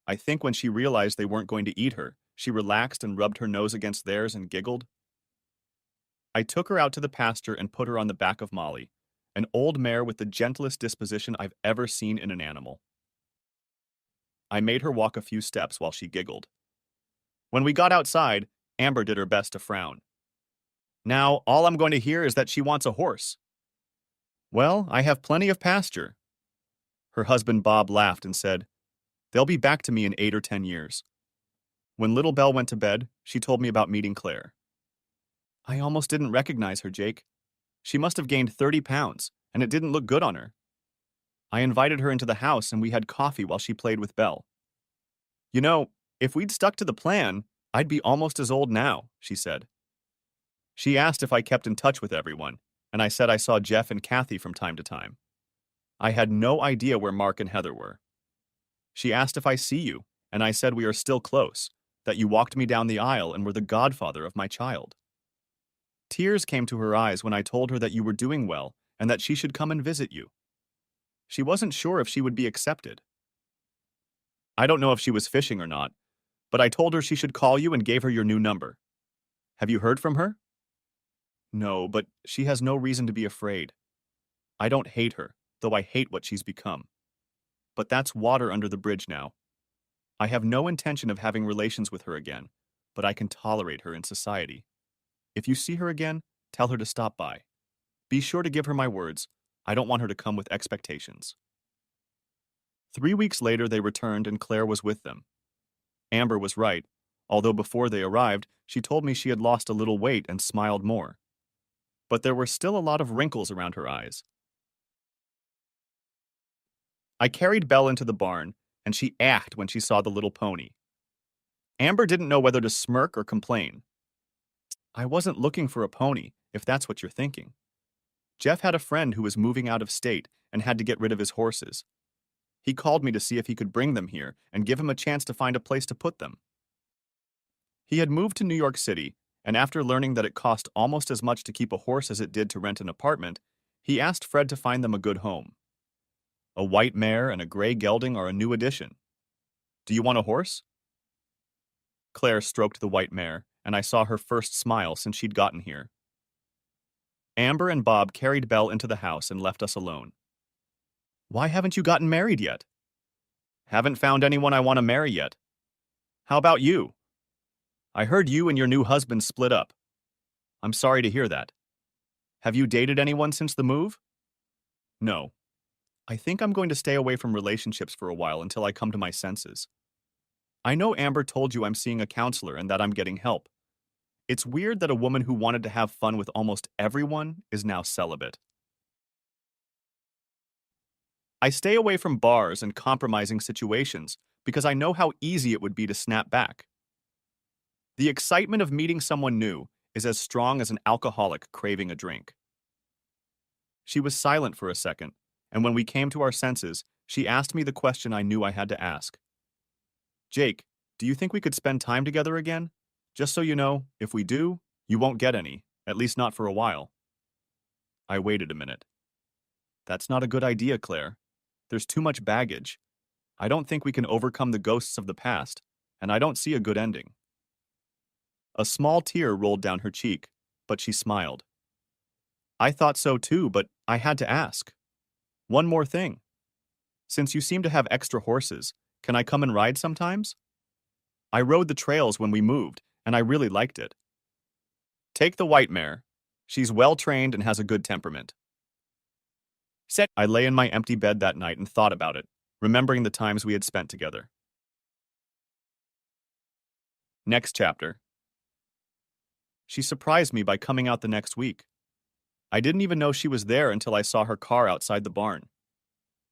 I think when she realized they weren't going to eat her, she relaxed and rubbed her nose against theirs and giggled. I took her out to the pasture and put her on the back of Molly, an old mare with the gentlest disposition I've ever seen in an animal. I made her walk a few steps while she giggled. When we got outside, Amber did her best to frown. Now, all I'm going to hear is that she wants a horse. Well, I have plenty of pasture. Her husband Bob laughed and said, They'll be back to me in 8 or 10 years. When little Belle went to bed, she told me about meeting Claire. I almost didn't recognize her, Jake. She must have gained 30 pounds, and it didn't look good on her. I invited her into the house and we had coffee while she played with Belle. You know, if we'd stuck to the plan, I'd be almost as old now, she said. She asked if I kept in touch with everyone, and I said I saw Jeff and Kathy from time to time. I had no idea where Mark and Heather were. She asked if I see you, and I said we are still close, that you walked me down the aisle and were the godfather of my child. Tears came to her eyes when I told her that you were doing well and that she should come and visit you. She wasn't sure if she would be accepted. I don't know if she was fishing or not, but I told her she should call you and gave her your new number. Have you heard from her? No, but she has no reason to be afraid. I don't hate her, though I hate what she's become. But that's water under the bridge now. I have no intention of having relations with her again, but I can tolerate her in society. If you see her again, tell her to stop by. Be sure to give her my words. I don't want her to come with expectations. 3 weeks later, they returned and Claire was with them. Amber was right, although before they arrived, she told me she had lost a little weight and smiled more. But there were still a lot of wrinkles around her eyes. I carried Belle into the barn, and she ached when she saw the little pony. Amber didn't know whether to smirk or complain. I wasn't looking for a pony, if that's what you're thinking. Jeff had a friend who was moving out of state and had to get rid of his horses. He called me to see if he could bring them here and give him a chance to find a place to put them. He had moved to New York City, and after learning that it cost almost as much to keep a horse as it did to rent an apartment, he asked Fred to find them a good home. A white mare and a gray gelding are a new addition. Do you want a horse? Claire stroked the white mare, and I saw her first smile since she'd gotten here. Amber and Bob carried Belle into the house and left us alone. Why haven't you gotten married yet? Haven't found anyone I want to marry yet. How about you? I heard you and your new husband split up. I'm sorry to hear that. Have you dated anyone since the move? No. I think I'm going to stay away from relationships for a while until I come to my senses. I know Amber told you I'm seeing a counselor and that I'm getting help. It's weird that a woman who wanted to have fun with almost everyone is now celibate. I stay away from bars and compromising situations because I know how easy it would be to snap back. The excitement of meeting someone new is as strong as an alcoholic craving a drink. She was silent for a second, and when we came to our senses, she asked me the question I knew I had to ask. Jake, do you think we could spend time together again? Just so you know, if we do, you won't get any, at least not for a while. I waited a minute. That's not a good idea, Claire. There's too much baggage. I don't think we can overcome the ghosts of the past, and I don't see a good ending. A small tear rolled down her cheek, but she smiled. I thought so too, but I had to ask. One more thing. Since you seem to have extra horses, can I come and ride sometimes? I rode the trails when we moved, and I really liked it. Take the white mare. She's well trained and has a good temperament. I lay in my empty bed that night and thought about it, remembering the times we had spent together. Next chapter. She surprised me by coming out the next week. I didn't even know she was there until I saw her car outside the barn.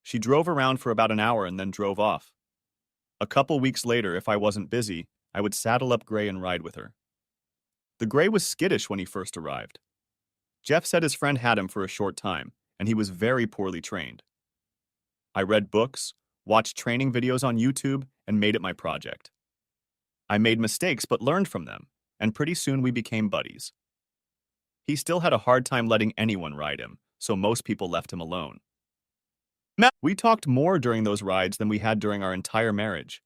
She drove around for about an hour and then drove off. A couple weeks later, if I wasn't busy, I would saddle up Gray and ride with her. The Gray was skittish when he first arrived. Jeff said his friend had him for a short time, and he was very poorly trained. I read books, watched training videos on YouTube, and made it my project. I made mistakes but learned from them, and pretty soon we became buddies. He still had a hard time letting anyone ride him, so most people left him alone. We talked more during those rides than we had during our entire marriage.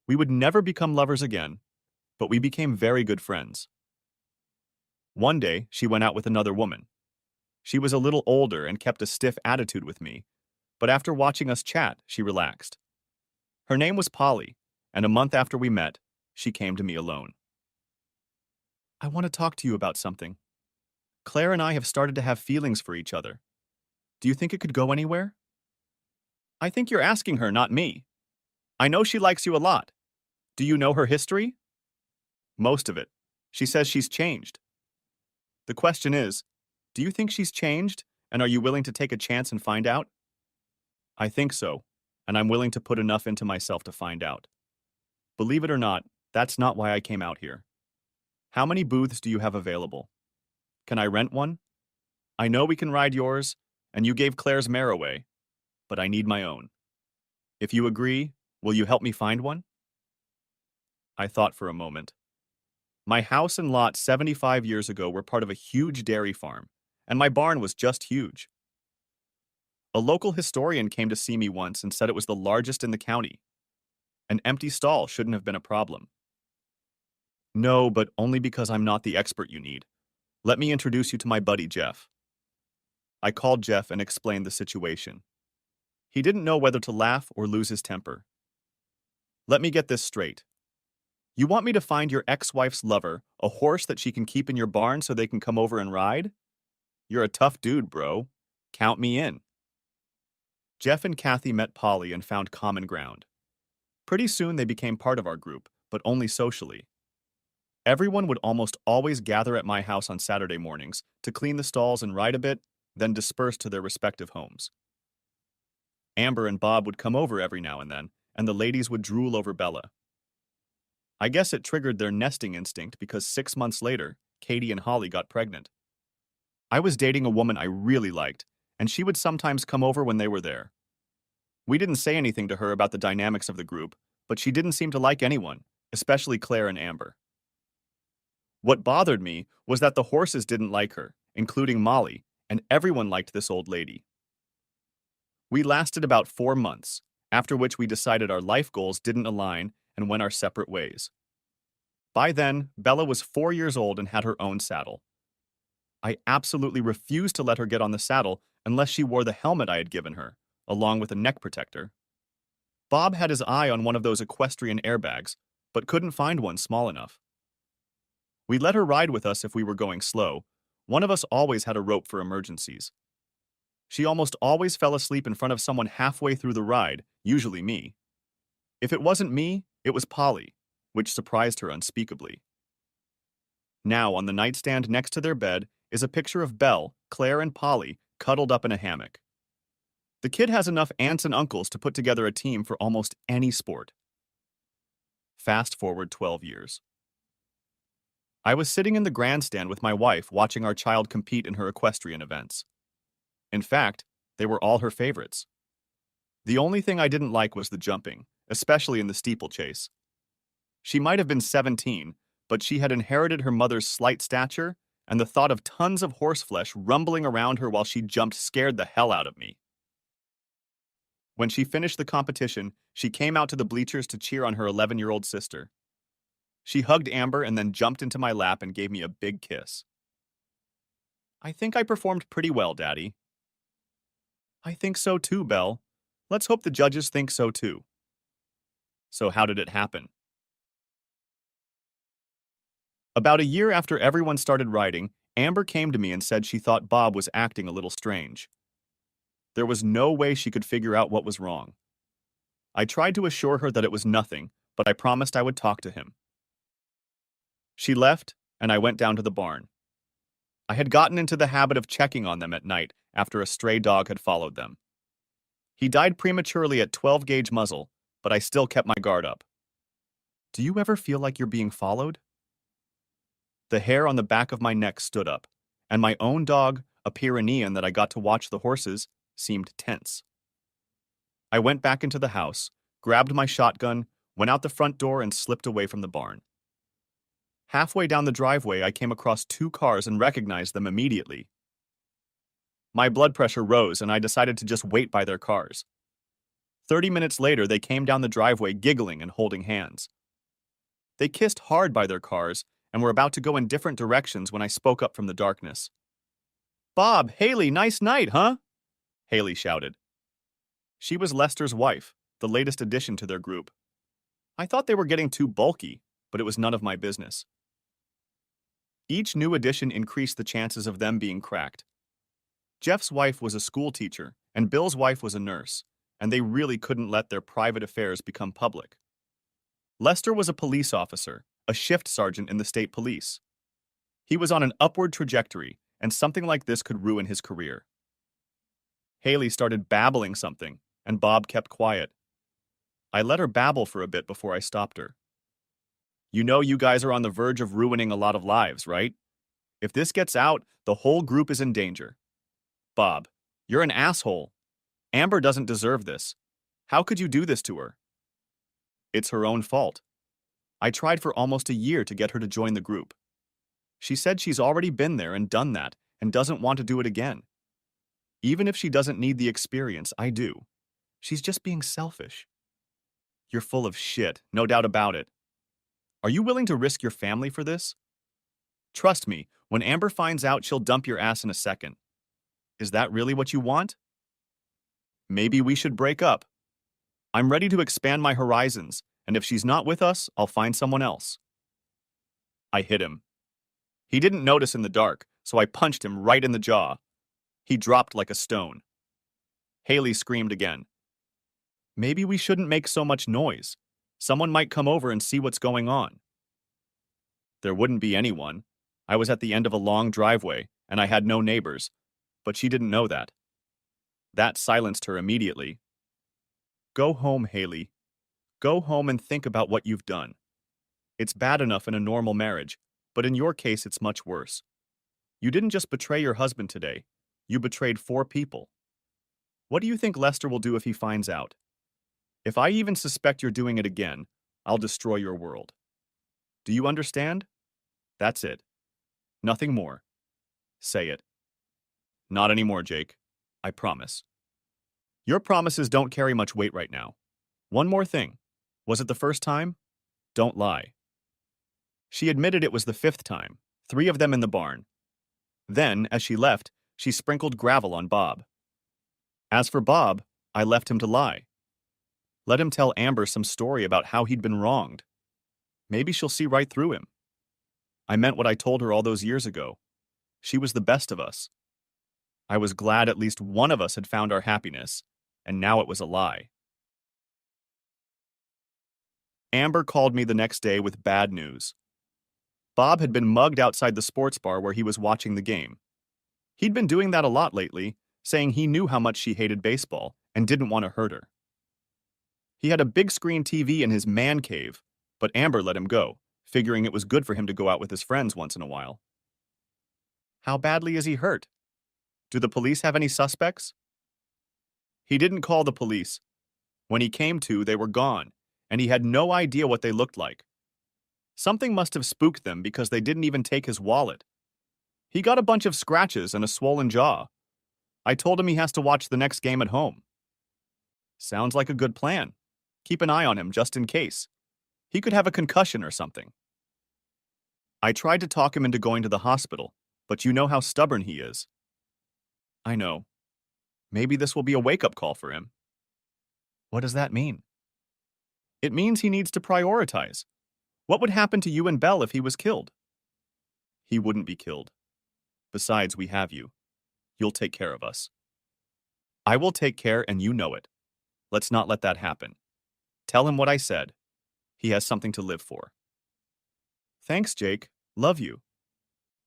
We would never become lovers again, but we became very good friends. One day, she went out with another woman. She was a little older and kept a stiff attitude with me, but after watching us chat, she relaxed. Her name was Polly, and a month after we met, she came to me alone. I want to talk to you about something. Claire and I have started to have feelings for each other. Do you think it could go anywhere? I think you're asking her, not me. I know she likes you a lot. Do you know her history? Most of it. She says she's changed. The question is, do you think she's changed, and are you willing to take a chance and find out? I think so, and I'm willing to put enough into myself to find out. Believe it or not, that's not why I came out here. How many booths do you have available? Can I rent one? I know we can ride yours, and you gave Claire's mare away, but I need my own. If you agree, will you help me find one? I thought for a moment. My house and lot 75 years ago were part of a huge dairy farm, and my barn was just huge. A local historian came to see me once and said it was the largest in the county. An empty stall shouldn't have been a problem. No, but only because I'm not the expert you need. Let me introduce you to my buddy, Jeff. I called Jeff and explained the situation. He didn't know whether to laugh or lose his temper. Let me get this straight. You want me to find your ex-wife's lover a horse that she can keep in your barn so they can come over and ride? You're a tough dude, bro. Count me in. Jeff and Kathy met Polly and found common ground. Pretty soon they became part of our group, but only socially. Everyone would almost always gather at my house on Saturday mornings to clean the stalls and ride a bit, then disperse to their respective homes. Amber and Bob would come over every now and then, and the ladies would drool over Bella. I guess it triggered their nesting instinct because 6 months later, Katie and Holly got pregnant. I was dating a woman I really liked, and she would sometimes come over when they were there. We didn't say anything to her about the dynamics of the group, but she didn't seem to like anyone, especially Claire and Amber. What bothered me was that the horses didn't like her, including Molly, and everyone liked this old lady. We lasted about 4 months, after which we decided our life goals didn't align and went our separate ways. By then, Bella was 4 years old and had her own saddle. I absolutely refused to let her get on the saddle unless she wore the helmet I had given her, along with a neck protector. Bob had his eye on one of those equestrian airbags, but couldn't find one small enough. We let her ride with us if we were going slow. One of us always had a rope for emergencies. She almost always fell asleep in front of someone halfway through the ride, usually me. If it wasn't me, it was Polly, which surprised her unspeakably. Now, on the nightstand next to their bed is a picture of Belle, Claire, and Polly cuddled up in a hammock. The kid has enough aunts and uncles to put together a team for almost any sport. Fast forward 12 years. I was sitting in the grandstand with my wife watching our child compete in her equestrian events. In fact, they were all her favorites. The only thing I didn't like was the jumping, especially in the steeplechase. She might have been 17, but she had inherited her mother's slight stature, and the thought of tons of horseflesh rumbling around her while she jumped scared the hell out of me. When she finished the competition, she came out to the bleachers to cheer on her 11-year-old sister. She hugged Amber and then jumped into my lap and gave me a big kiss. I think I performed pretty well, Daddy. I think so too, Belle. Let's hope the judges think so too. So how did it happen? About a year after everyone started riding, Amber came to me and said she thought Bob was acting a little strange. There was no way she could figure out what was wrong. I tried to assure her that it was nothing, but I promised I would talk to him. She left, and I went down to the barn. I had gotten into the habit of checking on them at night after a stray dog had followed them. He died prematurely at 12-gauge muzzle, but I still kept my guard up. Do you ever feel like you're being followed? The hair on the back of my neck stood up, and my own dog, a Pyrenean that I got to watch the horses, seemed tense. I went back into the house, grabbed my shotgun, went out the front door, and slipped away from the barn. Halfway down the driveway, I came across two cars and recognized them immediately. My blood pressure rose, and I decided to just wait by their cars. 30 minutes later, they came down the driveway giggling and holding hands. They kissed hard by their cars and were about to go in different directions when I spoke up from the darkness. "Bob, Haley, nice night, huh?" Haley shouted. She was Lester's wife, the latest addition to their group. I thought they were getting too bulky, but it was none of my business. Each new addition increased the chances of them being cracked. Jeff's wife was a school teacher, and Bill's wife was a nurse, and they really couldn't let their private affairs become public. Lester was a police officer, a shift sergeant in the state police. He was on an upward trajectory, and something like this could ruin his career. Haley started babbling something, and Bob kept quiet. I let her babble for a bit before I stopped her. You know you guys are on the verge of ruining a lot of lives, right? If this gets out, the whole group is in danger. Bob, you're an asshole. Amber doesn't deserve this. How could you do this to her? It's her own fault. I tried for almost a year to get her to join the group. She said she's already been there and done that and doesn't want to do it again. Even if she doesn't need the experience, I do. She's just being selfish. You're full of shit, no doubt about it. Are you willing to risk your family for this? Trust me, when Amber finds out, she'll dump your ass in a second. Is that really what you want? Maybe we should break up. I'm ready to expand my horizons, and if she's not with us, I'll find someone else. I hit him. He didn't notice in the dark, so I punched him right in the jaw. He dropped like a stone. Haley screamed again. Maybe we shouldn't make so much noise. Someone might come over and see what's going on. There wouldn't be anyone. I was at the end of a long driveway, and I had no neighbors, but she didn't know that. That silenced her immediately. Go home, Haley. Go home and think about what you've done. It's bad enough in a normal marriage, but in your case it's much worse. You didn't just betray your husband today. You betrayed 4 people. What do you think Lester will do if he finds out? If I even suspect you're doing it again, I'll destroy your world. Do you understand? That's it. Nothing more. Say it. Not anymore, Jake. I promise. Your promises don't carry much weight right now. One more thing. Was it the first time? Don't lie. She admitted it was the 5th time, 3 of them in the barn. Then, as she left, she sprinkled gravel on Bob. As for Bob, I left him to lie. Let him tell Amber some story about how he'd been wronged. Maybe she'll see right through him. I meant what I told her all those years ago. She was the best of us. I was glad at least one of us had found our happiness, and now it was a lie. Amber called me the next day with bad news. Bob had been mugged outside the sports bar where he was watching the game. He'd been doing that a lot lately, saying he knew how much she hated baseball and didn't want to hurt her. He had a big screen TV in his man cave, but Amber let him go, figuring it was good for him to go out with his friends once in a while. How badly is he hurt? Do the police have any suspects? He didn't call the police. When he came to, they were gone, and he had no idea what they looked like. Something must have spooked them because they didn't even take his wallet. He got a bunch of scratches and a swollen jaw. I told him he has to watch the next game at home. Sounds like a good plan. Keep an eye on him just in case. He could have a concussion or something. I tried to talk him into going to the hospital, but you know how stubborn he is. I know. Maybe this will be a wake-up call for him. What does that mean? It means he needs to prioritize. What would happen to you and Belle if he was killed? He wouldn't be killed. Besides, we have you. You'll take care of us. I will take care, and you know it. Let's not let that happen. Tell him what I said. He has something to live for. Thanks, Jake. Love you.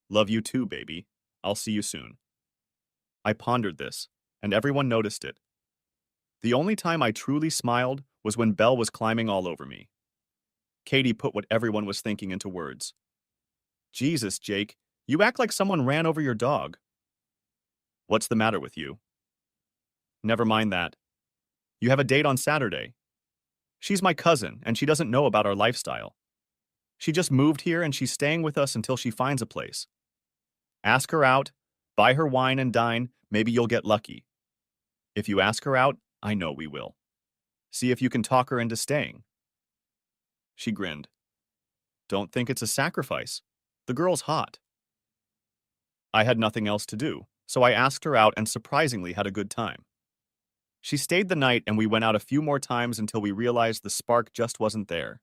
Love you too, baby. I'll see you soon. I pondered this, and everyone noticed it. The only time I truly smiled was when Belle was climbing all over me. Katie put what everyone was thinking into words. Jesus, Jake, you act like someone ran over your dog. What's the matter with you? Never mind that. You have a date on Saturday. She's my cousin, and she doesn't know about our lifestyle. She just moved here, and she's staying with us until she finds a place. Ask her out, buy her wine and dine, maybe you'll get lucky. If you ask her out, I know we will. See if you can talk her into staying. She grinned. Don't think it's a sacrifice. The girl's hot. I had nothing else to do, so I asked her out and surprisingly had a good time. She stayed the night and we went out a few more times until we realized the spark just wasn't there.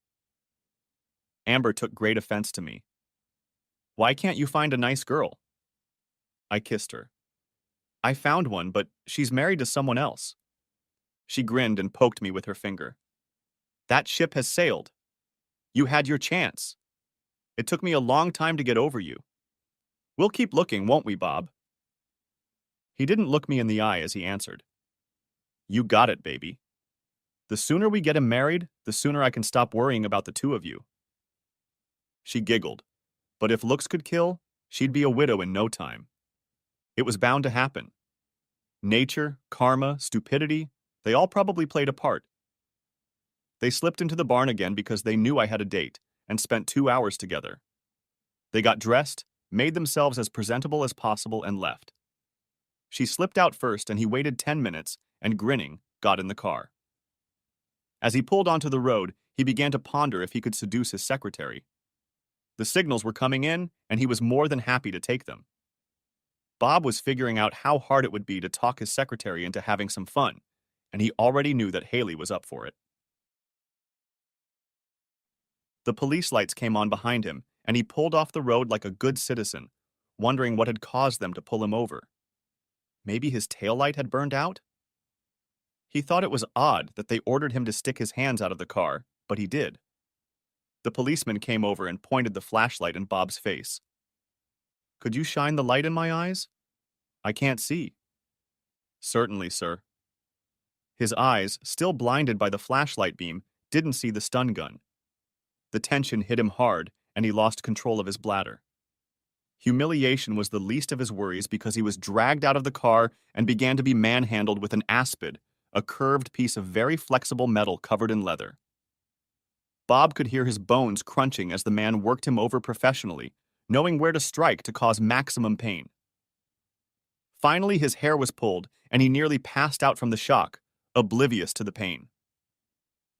Amber took great offense to me. Why can't you find a nice girl? I kissed her. I found one, but she's married to someone else. She grinned and poked me with her finger. That ship has sailed. You had your chance. It took me a long time to get over you. We'll keep looking, won't we, Bob? He didn't look me in the eye as he answered. You got it, baby. The sooner we get him married, the sooner I can stop worrying about the two of you. She giggled, but if looks could kill, she'd be a widow in no time. It was bound to happen. Nature, karma, stupidity, they all probably played a part. They slipped into the barn again because they knew I had a date and spent 2 hours together. They got dressed, made themselves as presentable as possible, and left. She slipped out first and he waited 10 minutes and, grinning, got in the car. As he pulled onto the road, he began to ponder if he could seduce his secretary. The signals were coming in, and he was more than happy to take them. Bob was figuring out how hard it would be to talk his secretary into having some fun, and he already knew that Haley was up for it. The police lights came on behind him, and he pulled off the road like a good citizen, wondering what had caused them to pull him over. Maybe his taillight had burned out? He thought it was odd that they ordered him to stick his hands out of the car, but he did. The policeman came over and pointed the flashlight in Bob's face. Could you shine the light in my eyes? I can't see. Certainly, sir. His eyes, still blinded by the flashlight beam, didn't see the stun gun. The tension hit him hard, and he lost control of his bladder. Humiliation was the least of his worries because he was dragged out of the car and began to be manhandled with an aspid, a curved piece of very flexible metal covered in leather. Bob could hear his bones crunching as the man worked him over professionally, knowing where to strike to cause maximum pain. Finally, his hair was pulled, and he nearly passed out from the shock, oblivious to the pain.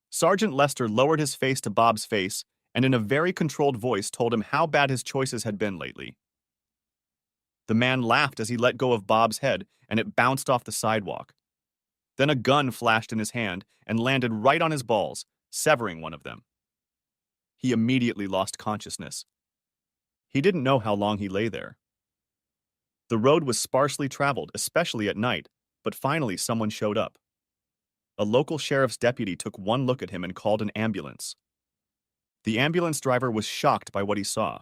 Sergeant Lester lowered his face to Bob's face and in a very controlled voice told him how bad his choices had been lately. The man laughed as he let go of Bob's head and it bounced off the sidewalk. Then a gun flashed in his hand and landed right on his balls, severing one of them. He immediately lost consciousness. He didn't know how long he lay there. The road was sparsely traveled, especially at night, but finally someone showed up. A local sheriff's deputy took one look at him and called an ambulance. The ambulance driver was shocked by what he saw.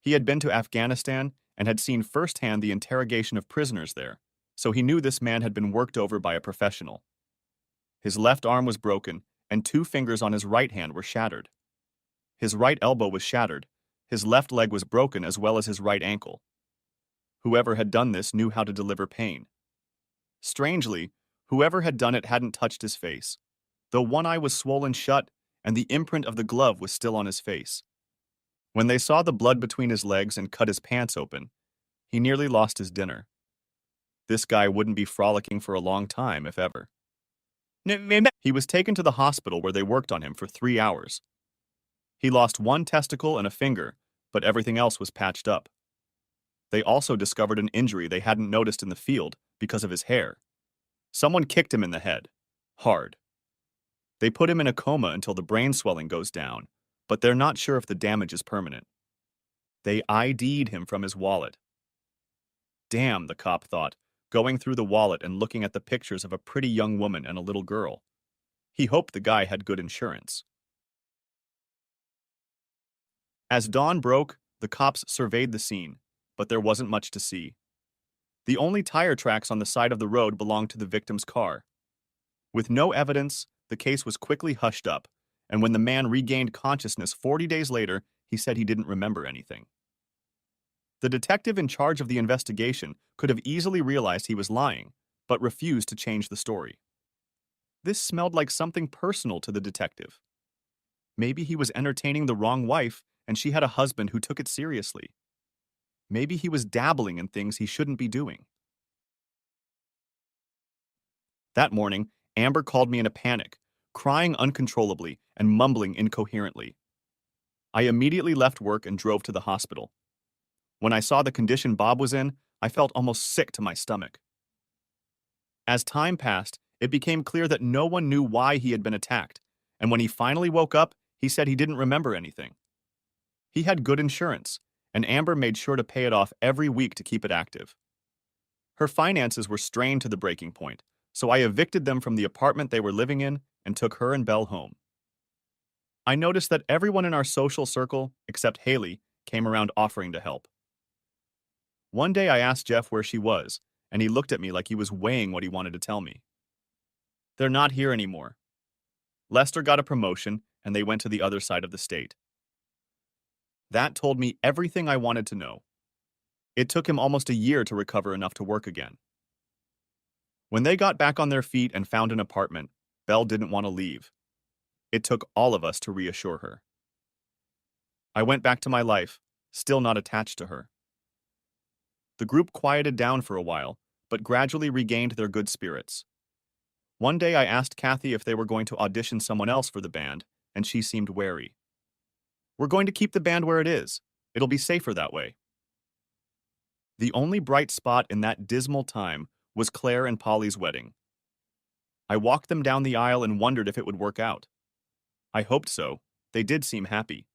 He had been to Afghanistan and had seen firsthand the interrogation of prisoners there, so he knew this man had been worked over by a professional. His left arm was broken, and 2 fingers on his right hand were shattered. His right elbow was shattered. His left leg was broken as well as his right ankle. Whoever had done this knew how to deliver pain. Strangely, whoever had done it hadn't touched his face, though one eye was swollen shut and the imprint of the glove was still on his face. When they saw the blood between his legs and cut his pants open, he nearly lost his dinner. This guy wouldn't be frolicking for a long time, if ever. He was taken to the hospital where they worked on him for 3 hours. He lost 1 testicle and a finger, but everything else was patched up. They also discovered an injury they hadn't noticed in the field because of his hair. Someone kicked him in the head. Hard. They put him in a coma until the brain swelling goes down, but they're not sure if the damage is permanent. They ID'd him from his wallet. Damn, the cop thought, going through the wallet and looking at the pictures of a pretty young woman and a little girl. He hoped the guy had good insurance. As dawn broke, the cops surveyed the scene, but there wasn't much to see. The only tire tracks on the side of the road belonged to the victim's car. With no evidence, the case was quickly hushed up, and when the man regained consciousness 40 days later, he said he didn't remember anything. The detective in charge of the investigation could have easily realized he was lying, but refused to change the story. This smelled like something personal to the detective. Maybe he was entertaining the wrong wife and she had a husband who took it seriously. Maybe he was dabbling in things he shouldn't be doing. That morning, Amber called me in a panic, crying uncontrollably and mumbling incoherently. I immediately left work and drove to the hospital. When I saw the condition Bob was in, I felt almost sick to my stomach. As time passed, it became clear that no one knew why he had been attacked, and when he finally woke up, he said he didn't remember anything. He had good insurance, and Amber made sure to pay it off every week to keep it active. Her finances were strained to the breaking point, so I evicted them from the apartment they were living in and took her and Belle home. I noticed that everyone in our social circle, except Haley, came around offering to help. One day I asked Jeff where she was, and he looked at me like he was weighing what he wanted to tell me. They're not here anymore. Lester got a promotion, and they went to the other side of the state. That told me everything I wanted to know. It took him almost a year to recover enough to work again. When they got back on their feet and found an apartment, Belle didn't want to leave. It took all of us to reassure her. I went back to my life, still not attached to her. The group quieted down for a while, but gradually regained their good spirits. One day I asked Kathy if they were going to audition someone else for the band, and she seemed wary. We're going to keep the band where it is. It'll be safer that way. The only bright spot in that dismal time was Claire and Polly's wedding. I walked them down the aisle and wondered if it would work out. I hoped so. They did seem happy.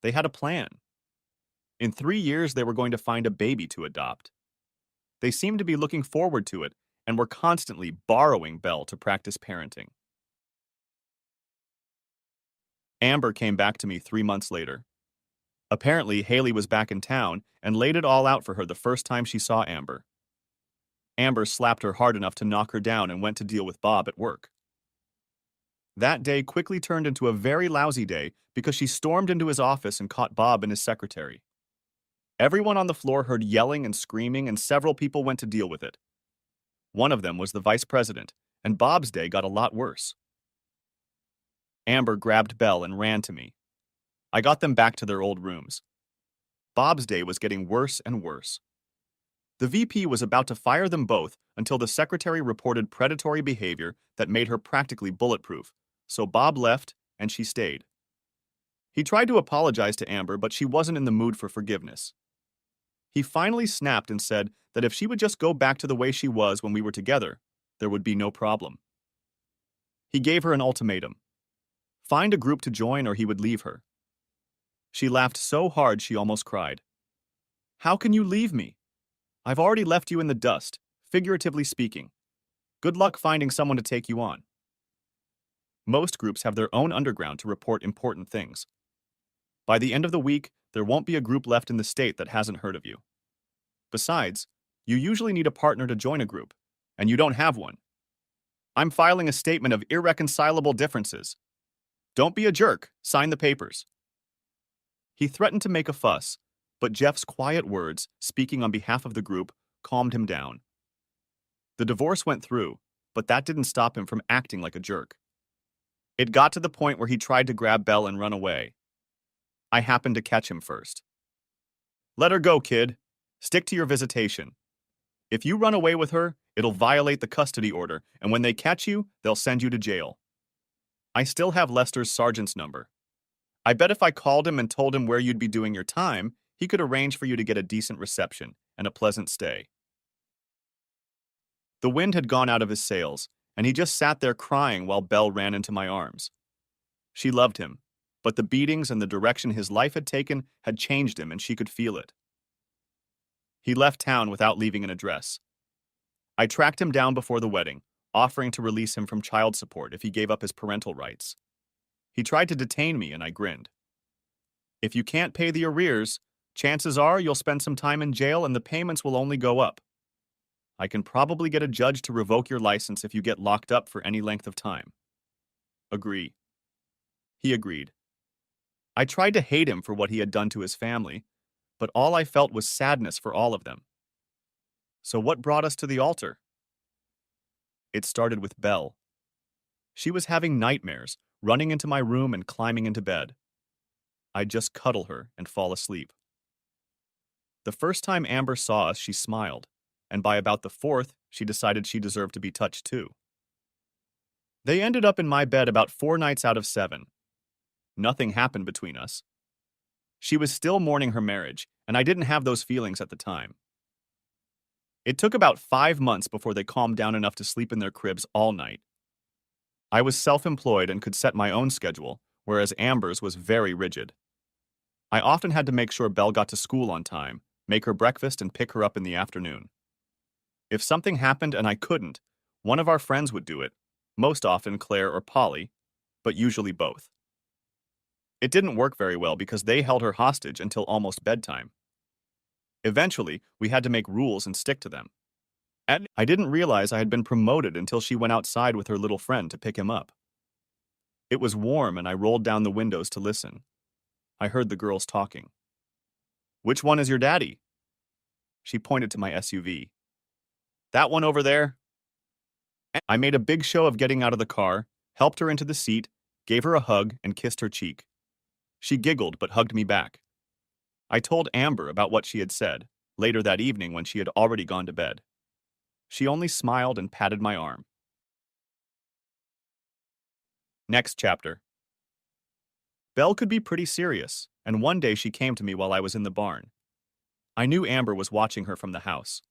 They had a plan. In 3 years, they were going to find a baby to adopt. They seemed to be looking forward to it and were constantly borrowing Belle to practice parenting. Amber came back to me 3 months later. Apparently, Haley was back in town and laid it all out for her the first time she saw Amber. Amber slapped her hard enough to knock her down and went to deal with Bob at work. That day quickly turned into a very lousy day because she stormed into his office and caught Bob and his secretary. Everyone on the floor heard yelling and screaming, and several people went to deal with it. One of them was the vice president, and Bob's day got a lot worse. Amber grabbed Belle and ran to me. I got them back to their old rooms. Bob's day was getting worse and worse. The VP was about to fire them both until the secretary reported predatory behavior that made her practically bulletproof, so Bob left and she stayed. He tried to apologize to Amber, but she wasn't in the mood for forgiveness. He finally snapped and said that if she would just go back to the way she was when we were together, there would be no problem. He gave her an ultimatum. Find a group to join or he would leave her. She laughed so hard she almost cried. How can you leave me? I've already left you in the dust, figuratively speaking. Good luck finding someone to take you on. Most groups have their own underground to report important things. By the end of the week, there won't be a group left in the state that hasn't heard of you. Besides, You usually need a partner to join a group, and you don't have one. I'm filing a statement of irreconcilable differences. Don't be a jerk. Sign the papers. He threatened to make a fuss, but Jeff's quiet words, speaking on behalf of the group, calmed him down. The divorce went through, but that didn't stop him from acting like a jerk. It got to the point where he tried to grab Belle and run away. I happened to catch him first. Let her go, kid. Stick to your visitation. If you run away with her, it'll violate the custody order, and when they catch you, they'll send you to jail. I still have Lester's sergeant's number. I bet if I called him and told him where you'd be doing your time, he could arrange for you to get a decent reception and a pleasant stay. The wind had gone out of his sails, and he just sat there crying while Belle ran into my arms. She loved him, but the beatings and the direction his life had taken had changed him, and she could feel it. He left town without leaving an address. I tracked him down before the wedding, offering to release him from child support if he gave up his parental rights. He tried to detain me, and I grinned. If you can't pay the arrears, chances are you'll spend some time in jail and the payments will only go up. I can probably get a judge to revoke your license if you get locked up for any length of time. Agree. He agreed. I tried to hate him for what he had done to his family, but all I felt was sadness for all of them. So what brought us to the altar? It started with Belle. She was having nightmares, running into my room and climbing into bed. I'd just cuddle her and fall asleep. The first time Amber saw us, she smiled, and by about the fourth, she decided she deserved to be touched too. They ended up in my bed about 4 nights out of 7. Nothing happened between us. She was still mourning her marriage, and I didn't have those feelings at the time. It took about 5 months before they calmed down enough to sleep in their cribs all night. I was self-employed and could set my own schedule, whereas Amber's was very rigid. I often had to make sure Belle got to school on time, make her breakfast, and pick her up in the afternoon. If something happened and I couldn't, one of our friends would do it, most often Claire or Polly, but usually both. It didn't work very well because they held her hostage until almost bedtime. Eventually, we had to make rules and stick to them. And I didn't realize I had been promoted until she went outside with her little friend to pick him up. It was warm and I rolled down the windows to listen. I heard the girls talking. Which one is your daddy? She pointed to my SUV. That one over there? I made a big show of getting out of the car, helped her into the seat, gave her a hug, and kissed her cheek. She giggled but hugged me back. I told Amber about what she had said, later that evening when she had already gone to bed. She only smiled and patted my arm. Next chapter. Belle could be pretty serious, and one day she came to me while I was in the barn. I knew Amber was watching her from the house.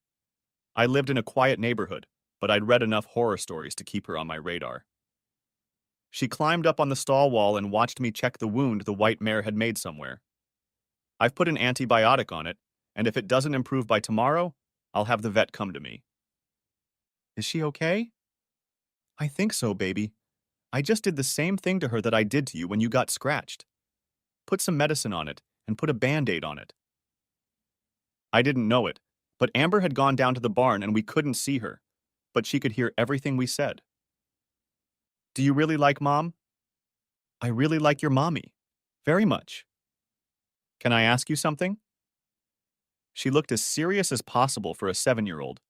I lived in a quiet neighborhood, but I'd read enough horror stories to keep her on my radar. She climbed up on the stall wall and watched me check the wound the white mare had made somewhere. I've put an antibiotic on it, and if it doesn't improve by tomorrow, I'll have the vet come to me. Is she okay? I think so, baby. I just did the same thing to her that I did to you when you got scratched. Put some medicine on it and put a Band-Aid on it. I didn't know it, but Amber had gone down to the barn and we couldn't see her, but she could hear everything we said. Do you really like Mom? I really like your mommy. Very much. Can I ask you something? She looked as serious as possible for a 7-year-old.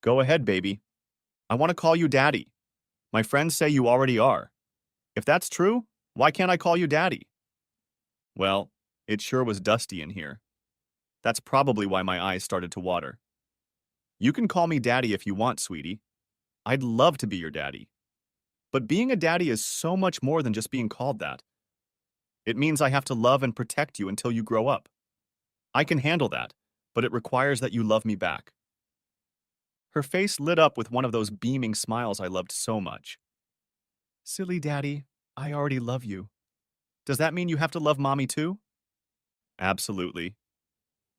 Go ahead, baby. I want to call you Daddy. My friends say you already are. If that's true, why can't I call you Daddy? Well, it sure was dusty in here. That's probably why my eyes started to water. You can call me Daddy if you want, sweetie. I'd love to be your daddy. But being a daddy is so much more than just being called that. It means I have to love and protect you until you grow up. I can handle that, but it requires that you love me back. Her face lit up with one of those beaming smiles I loved so much. Silly Daddy, I already love you. Does that mean you have to love Mommy too? Absolutely.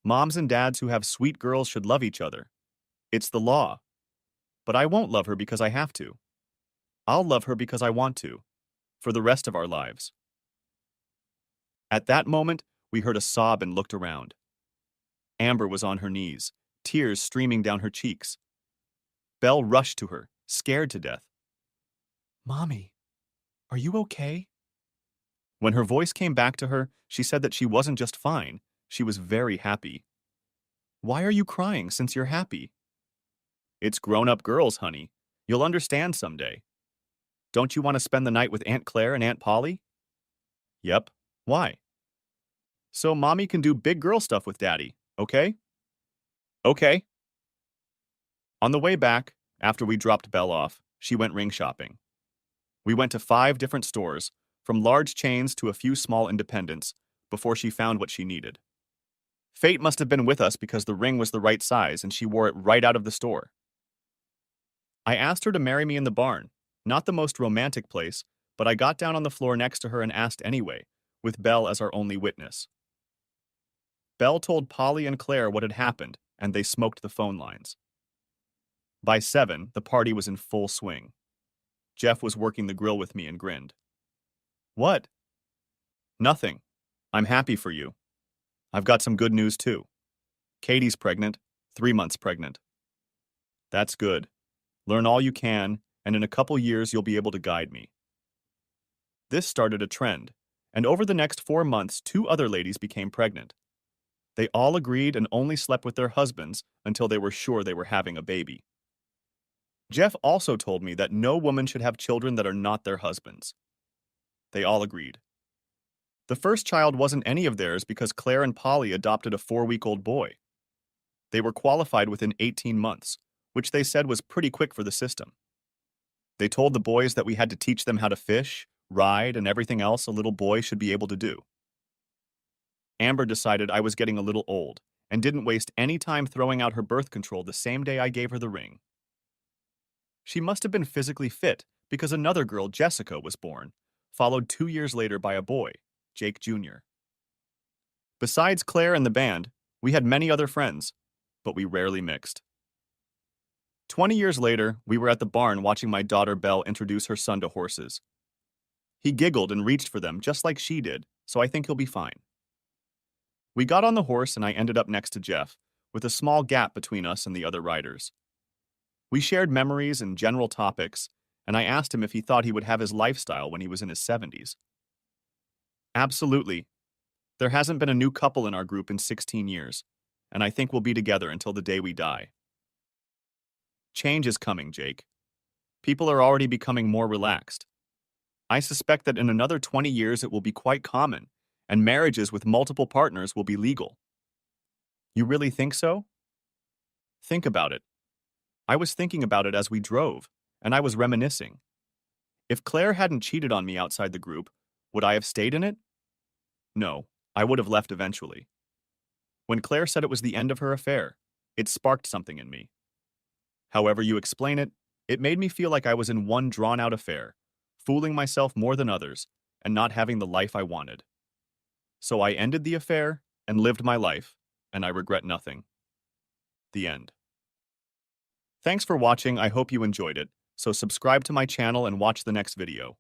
Moms and dads who have sweet girls should love each other. It's the law. But I won't love her because I have to. I'll love her because I want to, for the rest of our lives. At that moment, we heard a sob and looked around. Amber was on her knees, tears streaming down her cheeks. Belle rushed to her, scared to death. "Mommy, are you okay?" When her voice came back to her, she said that she wasn't just fine, she was very happy. "Why are you crying since you're happy?" "It's grown-up girls, honey. You'll understand someday. Don't you want to spend the night with Aunt Claire and Aunt Polly?" "Yep. Why?" "So Mommy can do big girl stuff with Daddy, okay?" "Okay." On the way back, after we dropped Belle off, she went ring shopping. We went to 5 different stores, from large chains to a few small independents, before she found what she needed. Fate must have been with us because the ring was the right size and she wore it right out of the store. I asked her to marry me in the barn, not the most romantic place, but I got down on the floor next to her and asked anyway, with Belle as our only witness. Belle told Polly and Claire what had happened, and they smoked the phone lines. By 7, the party was in full swing. Jeff was working the grill with me and grinned. "What?" "Nothing. I'm happy for you. I've got some good news too. Katie's pregnant, 3 months pregnant." "That's good. Learn all you can, and in a couple years you'll be able to guide me." This started a trend, and over the next 4 months 2 other ladies became pregnant. They all agreed and only slept with their husbands until they were sure they were having a baby. Jeff also told me that no woman should have children that are not their husbands. They all agreed. The first child wasn't any of theirs because Claire and Polly adopted a 4-week-old boy. They were qualified within 18 months, which they said was pretty quick for the system. They told the boys that we had to teach them how to fish, ride, and everything else a little boy should be able to do. Amber decided I was getting a little old and didn't waste any time throwing out her birth control the same day I gave her the ring. She must have been physically fit because another girl, Jessica, was born, followed 2 years later by a boy, Jake Jr. Besides Claire and the band, we had many other friends, but we rarely mixed. 20 years later, we were at the barn watching my daughter Belle introduce her son to horses. He giggled and reached for them just like she did, so I think he'll be fine. We got on the horse and I ended up next to Jeff, with a small gap between us and the other riders. We shared memories and general topics, and I asked him if he thought he would have his lifestyle when he was in his 70s. "Absolutely. There hasn't been a new couple in our group in 16 years, and I think we'll be together until the day we die." Change is coming, Jake. People are already becoming more relaxed. I suspect that in another 20 years it will be quite common, and marriages with multiple partners will be legal. You really think so? Think about it. I was thinking about it as we drove, and I was reminiscing. If Claire hadn't cheated on me outside the group, would I have stayed in it? No, I would have left eventually. When Claire said it was the end of her affair, it sparked something in me. However you explain it, it made me feel like I was in one drawn-out affair, fooling myself more than others, and not having the life I wanted. So I ended the affair and lived my life, and I regret nothing. The end. Thanks for watching. I hope you enjoyed it, so subscribe to my channel and watch the next video.